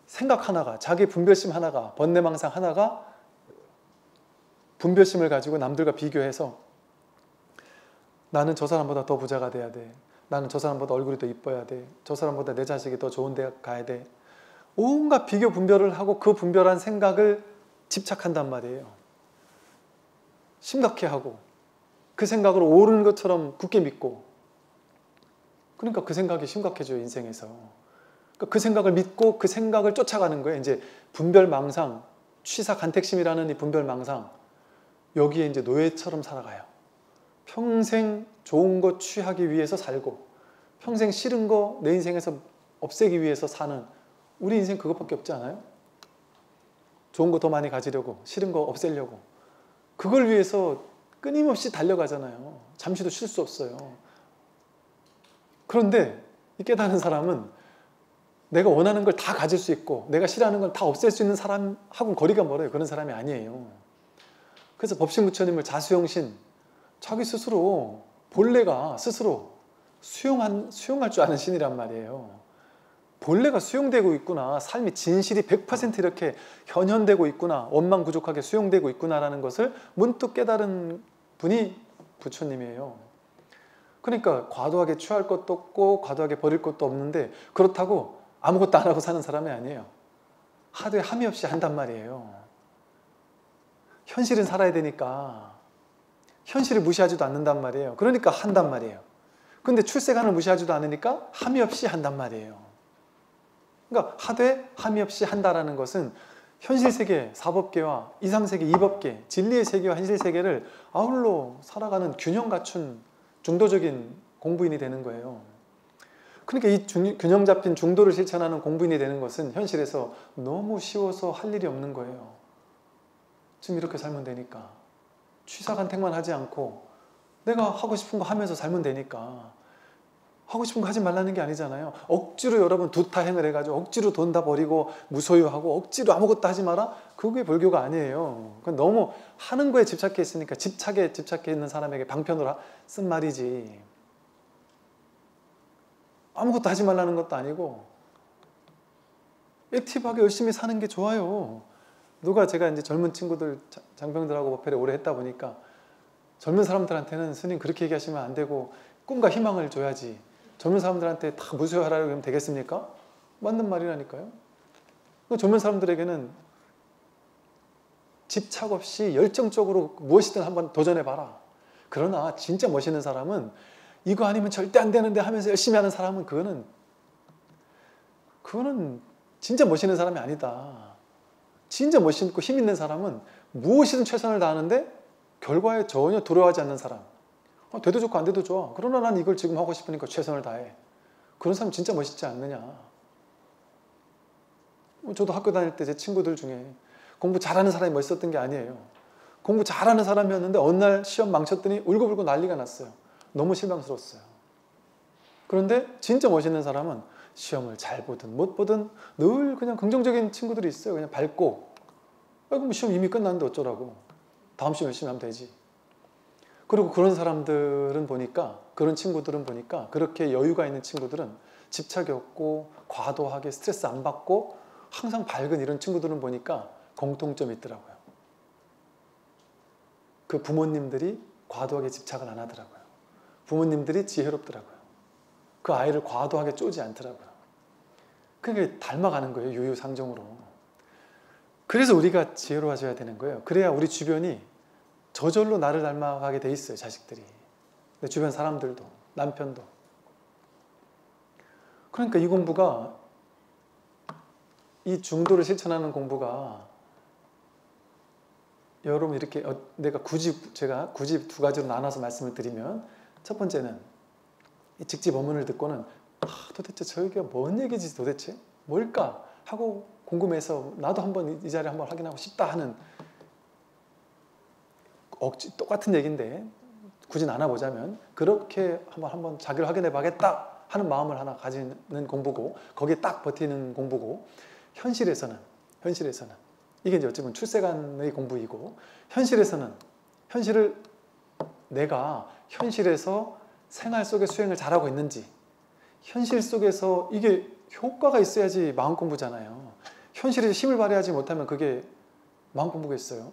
생각 하나가, 자기 분별심 하나가, 번뇌망상 하나가 분별심을 가지고 남들과 비교해서 나는 저 사람보다 더 부자가 돼야 돼. 나는 저 사람보다 얼굴이 더 이뻐야 돼. 저 사람보다 내 자식이 더 좋은 데 가야 돼. 온갖 비교 분별을 하고 그 분별한 생각을 집착한단 말이에요. 심각해 하고 그 생각을 옳은 것처럼 굳게 믿고 그러니까 그 생각이 심각해져요. 인생에서. 그러니까 그 생각을 믿고 그 생각을 쫓아가는 거예요. 이제 분별망상, 취사간택심이라는 이 분별망상 여기에 이제 노예처럼 살아가요. 평생 좋은 거 취하기 위해서 살고 평생 싫은 거 내 인생에서 없애기 위해서 사는 우리 인생 그것밖에 없지 않아요? 좋은 거 더 많이 가지려고 싫은 거 없애려고 그걸 위해서 끊임없이 달려가잖아요. 잠시도 쉴 수 없어요. 그런데 이 깨달은 사람은 내가 원하는 걸 다 가질 수 있고 내가 싫어하는 걸 다 없앨 수 있는 사람하고는 거리가 멀어요. 그런 사람이 아니에요. 그래서 법신부처님을 자수형신 자기 스스로 본래가 스스로 수용할 줄 아는 신이란 말이에요. 본래가 수용되고 있구나. 삶이 진실이 100% 이렇게 현현되고 있구나. 원망부족하게 수용되고 있구나라는 것을 문득 깨달은 분이 부처님이에요. 그러니까 과도하게 취할 것도 없고 과도하게 버릴 것도 없는데 그렇다고 아무것도 안 하고 사는 사람이 아니에요. 하되 함이 없이 한단 말이에요. 현실은 살아야 되니까 현실을 무시하지도 않는단 말이에요. 그러니까 한단 말이에요. 근데 출세관을 무시하지도 않으니까 함이 없이 한단 말이에요. 그러니까 하되 함이 없이 한다라는 것은 현실세계, 사법계와 이상세계, 이법계, 진리의 세계와 현실세계를 아울러 살아가는 균형 갖춘 중도적인 공부인이 되는 거예요. 그러니까 이 균형 잡힌 중도를 실천하는 공부인이 되는 것은 현실에서 너무 쉬워서 할 일이 없는 거예요. 지금 이렇게 살면 되니까. 취사간택만 하지 않고 내가 하고 싶은 거 하면서 살면 되니까. 하고 싶은 거 하지 말라는 게 아니잖아요. 억지로 여러분 두타행을 해가지고 억지로 돈 다 버리고 무소유하고 억지로 아무것도 하지 마라? 그게 불교가 아니에요. 그건 너무 하는 거에 집착해 있으니까 집착에 있는 사람에게 방편으로 쓴 말이지. 아무것도 하지 말라는 것도 아니고 액티브하게 열심히 사는 게 좋아요. 제가 이제 젊은 친구들, 장병들하고 법회를 오래 했다 보니까 젊은 사람들한테는 스님 그렇게 얘기하시면 안 되고 꿈과 희망을 줘야지. 젊은 사람들한테 다 무소유하라고 하면 되겠습니까? 맞는 말이라니까요. 젊은 사람들에게는 집착 없이 열정적으로 무엇이든 한번 도전해봐라. 그러나 진짜 멋있는 사람은 이거 아니면 절대 안 되는데 하면서 열심히 하는 사람은 그거는 진짜 멋있는 사람이 아니다. 진짜 멋있고 힘 있는 사람은 무엇이든 최선을 다하는데 결과에 전혀 두려워하지 않는 사람. 돼도 좋고 안 돼도 좋아. 그러나 난 이걸 지금 하고 싶으니까 최선을 다해. 그런 사람 진짜 멋있지 않느냐. 저도 학교 다닐 때 제 친구들 중에 공부 잘하는 사람이 멋있었던 게 아니에요. 공부 잘하는 사람이었는데 어느 날 시험 망쳤더니 울고불고 난리가 났어요. 너무 실망스러웠어요. 그런데 진짜 멋있는 사람은 시험을 잘 보든 못 보든 늘 그냥 긍정적인 친구들이 있어요. 그냥 밝고 그럼 시험 이미 끝났는데 어쩌라고. 다음 시험 열심히 하면 되지. 그리고 그런 사람들은 보니까 그런 친구들은 보니까 그렇게 여유가 있는 친구들은 집착이 없고 과도하게 스트레스 안 받고 항상 밝은 이런 친구들은 보니까 공통점이 있더라고요. 그 부모님들이 과도하게 집착을 안 하더라고요. 부모님들이 지혜롭더라고요. 그 아이를 과도하게 쪼지 않더라고요. 그게 닮아가는 거예요. 유유상종으로. 그래서 우리가 지혜로워져야 되는 거예요. 그래야 우리 주변이 저절로 나를 닮아가게 돼 있어요. 자식들이. 내 주변 사람들도, 남편도. 그러니까 이 공부가, 이 중도를 실천하는 공부가, 여러분 이렇게 제가 굳이 두 가지로 나눠서 말씀을 드리면, 첫 번째는 이 직집 어문을 듣고는 도대체 저게 뭔 얘기지 도대체? 뭘까? 하고 궁금해서 나도 한번 이 자리에 한번 확인하고 싶다 하는, 똑같은 얘기인데 굳이 나눠보자면 그렇게 한번 자기를 확인해 봐야겠다 하는 마음을 하나 가지는 공부고, 거기에 딱 버티는 공부고, 현실에서는 이게 이제 어찌 보면 출세관의 공부이고, 내가 현실에서 생활 속의 수행을 잘하고 있는지, 현실 속에서 이게 효과가 있어야지 마음 공부잖아요. 현실에서 힘을 발휘하지 못하면 그게 마음 공부겠어요?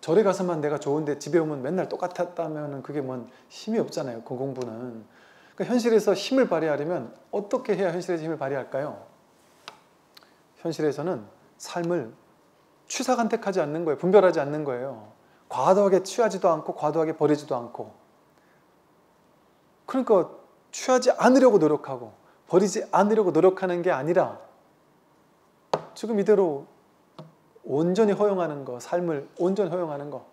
절에 가서만 내가 좋은데 집에 오면 맨날 똑같았다면 그게 뭔 힘이 없잖아요. 그 공부는. 그러니까 현실에서 힘을 발휘하려면 어떻게 해야 현실에서 힘을 발휘할까요? 현실에서는 삶을 취사간택하지 않는 거예요. 분별하지 않는 거예요. 과도하게 취하지도 않고 과도하게 버리지도 않고. 그러니까 취하지 않으려고 노력하고 버리지 않으려고 노력하는 게 아니라 지금 이대로 온전히 허용하는 거, 삶을 온전히 허용하는 거,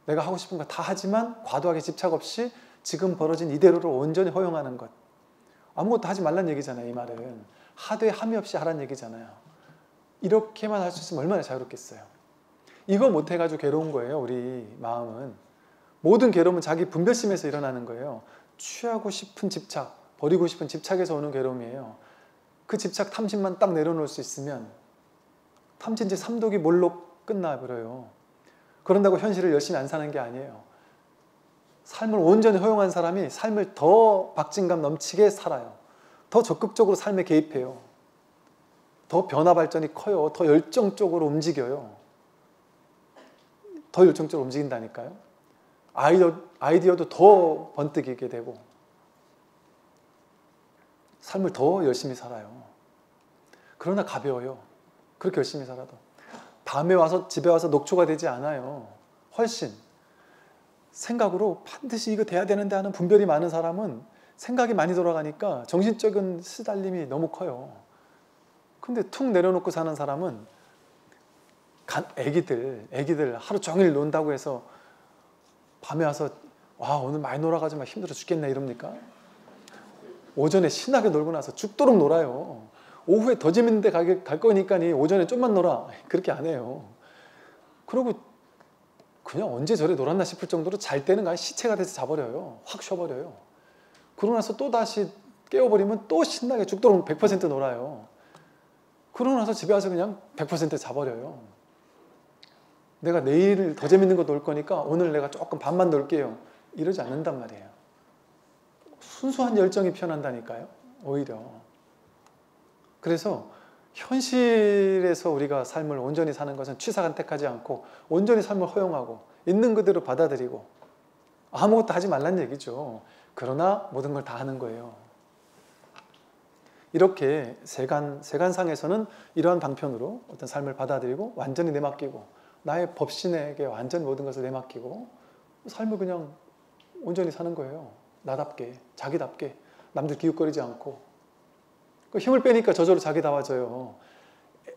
내가 하고 싶은 거 다 하지만 과도하게 집착 없이 지금 벌어진 이대로를 온전히 허용하는 것. 아무것도 하지 말란 얘기잖아요. 이 말은 하되 함이 없이 하란 얘기잖아요. 이렇게만 할 수 있으면 얼마나 자유롭겠어요. 이거 못해가지고 괴로운 거예요. 우리 마음은. 모든 괴로움은 자기 분별심에서 일어나는 거예요. 취하고 싶은 집착, 버리고 싶은 집착에서 오는 괴로움이에요. 그 집착 탐심만 딱 내려놓을 수 있으면 탐진지 삼독이 뭘로 끝나버려요. 그런다고 현실을 열심히 안 사는 게 아니에요. 삶을 온전히 허용한 사람이 삶을 더 박진감 넘치게 살아요. 더 적극적으로 삶에 개입해요. 더 변화 발전이 커요. 더 열정적으로 움직여요. 더 열정적으로 움직인다니까요. 아이디어도 더 번뜩이게 되고 삶을 더 열심히 살아요. 그러나 가벼워요. 그렇게 열심히 살아도. 밤에 와서 집에 와서 녹초가 되지 않아요. 훨씬. 생각으로 반드시 이거 돼야 되는데 하는 분별이 많은 사람은 생각이 많이 돌아가니까 정신적인 시달림이 너무 커요. 근데 툭 내려놓고 사는 사람은 애기들 하루 종일 논다고 해서 밤에 와서 와 오늘 많이 놀아가지고 힘들어 죽겠네 이럽니까? 오전에 신나게 놀고 나서 죽도록 놀아요. 오후에 더 재밌는 데 갈 거니까 오전에 좀만 놀아. 그렇게 안 해요. 그리고 그냥 언제 저래 놀았나 싶을 정도로 잘 때는 그냥 시체가 돼서 자버려요. 확 쉬어버려요. 그러고 나서 또 다시 깨워버리면 또 신나게 죽도록 100% 놀아요. 그러고 나서 집에 와서 그냥 100% 자버려요. 내가 내일 더 재밌는 거 놀 거니까 오늘 내가 조금 반만 놀게요. 이러지 않는단 말이에요. 순수한 열정이 피어난다니까요. 오히려. 그래서 현실에서 우리가 삶을 온전히 사는 것은 취사간택하지 않고 온전히 삶을 허용하고 있는 그대로 받아들이고 아무것도 하지 말란 얘기죠. 그러나 모든 걸 다 하는 거예요. 이렇게 세간상에서는 이러한 방편으로 어떤 삶을 받아들이고 완전히 내맡기고 나의 법신에게 완전히 모든 것을 내맡기고 삶을 그냥 온전히 사는 거예요. 나답게, 자기답게, 남들 기웃거리지 않고. 힘을 빼니까 저절로 자기다워져요.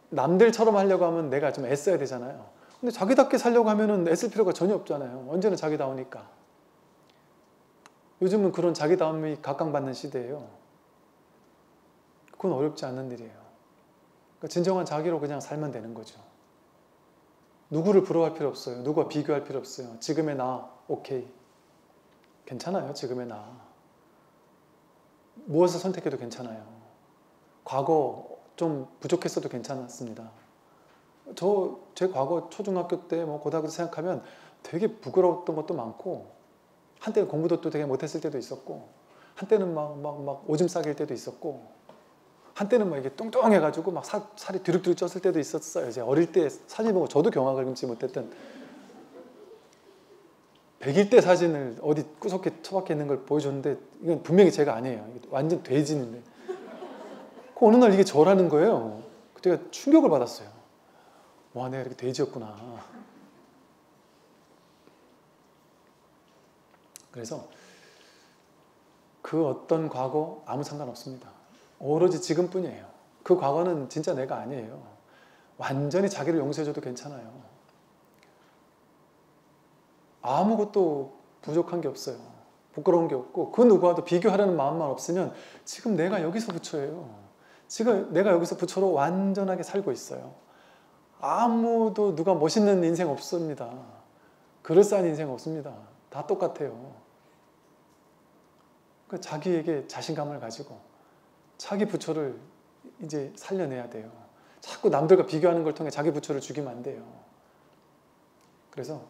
남들처럼 하려고 하면 내가 좀 애써야 되잖아요. 근데 자기답게 살려고 하면은 애쓸 필요가 전혀 없잖아요. 언제나 자기다우니까. 요즘은 그런 자기다움이 각광받는 시대예요. 그건 어렵지 않는 일이에요. 그러니까 진정한 자기로 그냥 살면 되는 거죠. 누구를 부러워할 필요 없어요. 누구와 비교할 필요 없어요. 지금의 나, 오케이. 괜찮아요. 지금의 나. 무엇을 선택해도 괜찮아요. 과거 좀 부족했어도 괜찮았습니다. 제 과거 초중학교 때 고등학교 때 생각하면 되게 부끄러웠던 것도 많고 한때는 공부도 또 되게 못했을 때도 있었고 한때는 막 오줌 싸길 때도 있었고 한때는 막 이게 뚱뚱해가지고 막 살이 뒤룩뒤룩 쪘을 때도 있었어요. 제가 어릴 때 사진 보고 저도 경악을 금치 못했던 100일 때 사진을 어디 구석에 처박혀 있는 걸 보여줬는데 이건 분명히 제가 아니에요. 완전 돼지인데. 어느 날 이게 저라는 거예요. 제가 충격을 받았어요. 와, 내가 이렇게 돼지였구나. 그래서 그 어떤 과거 아무 상관없습니다. 오로지 지금뿐이에요. 그 과거는 진짜 내가 아니에요. 완전히 자기를 용서해줘도 괜찮아요. 아무것도 부족한 게 없어요. 부끄러운 게 없고 그 누구와도 비교하려는 마음만 없으면 지금 내가 여기서 부처예요. 지금 내가 여기서 부처로 완전하게 살고 있어요. 아무도 누가 멋있는 인생 없습니다. 그럴싸한 인생 없습니다. 다 똑같아요. 자기에게 자신감을 가지고 자기 부처를 이제 살려내야 돼요. 자꾸 남들과 비교하는 걸 통해 자기 부처를 죽이면 안 돼요. 그래서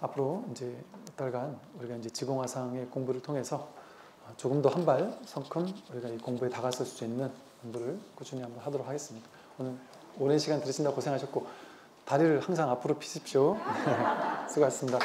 앞으로 이제 몇 달간 우리가 이제 지공화상의 공부를 통해서 조금 더 한 발 성큼 우리가 이 공부에 다가설 수 있는 공부를 꾸준히 한번 하도록 하겠습니다. 오늘 오랜 시간 들으신다고 고생하셨고 다리를 항상 앞으로 피십시오. 수고하셨습니다.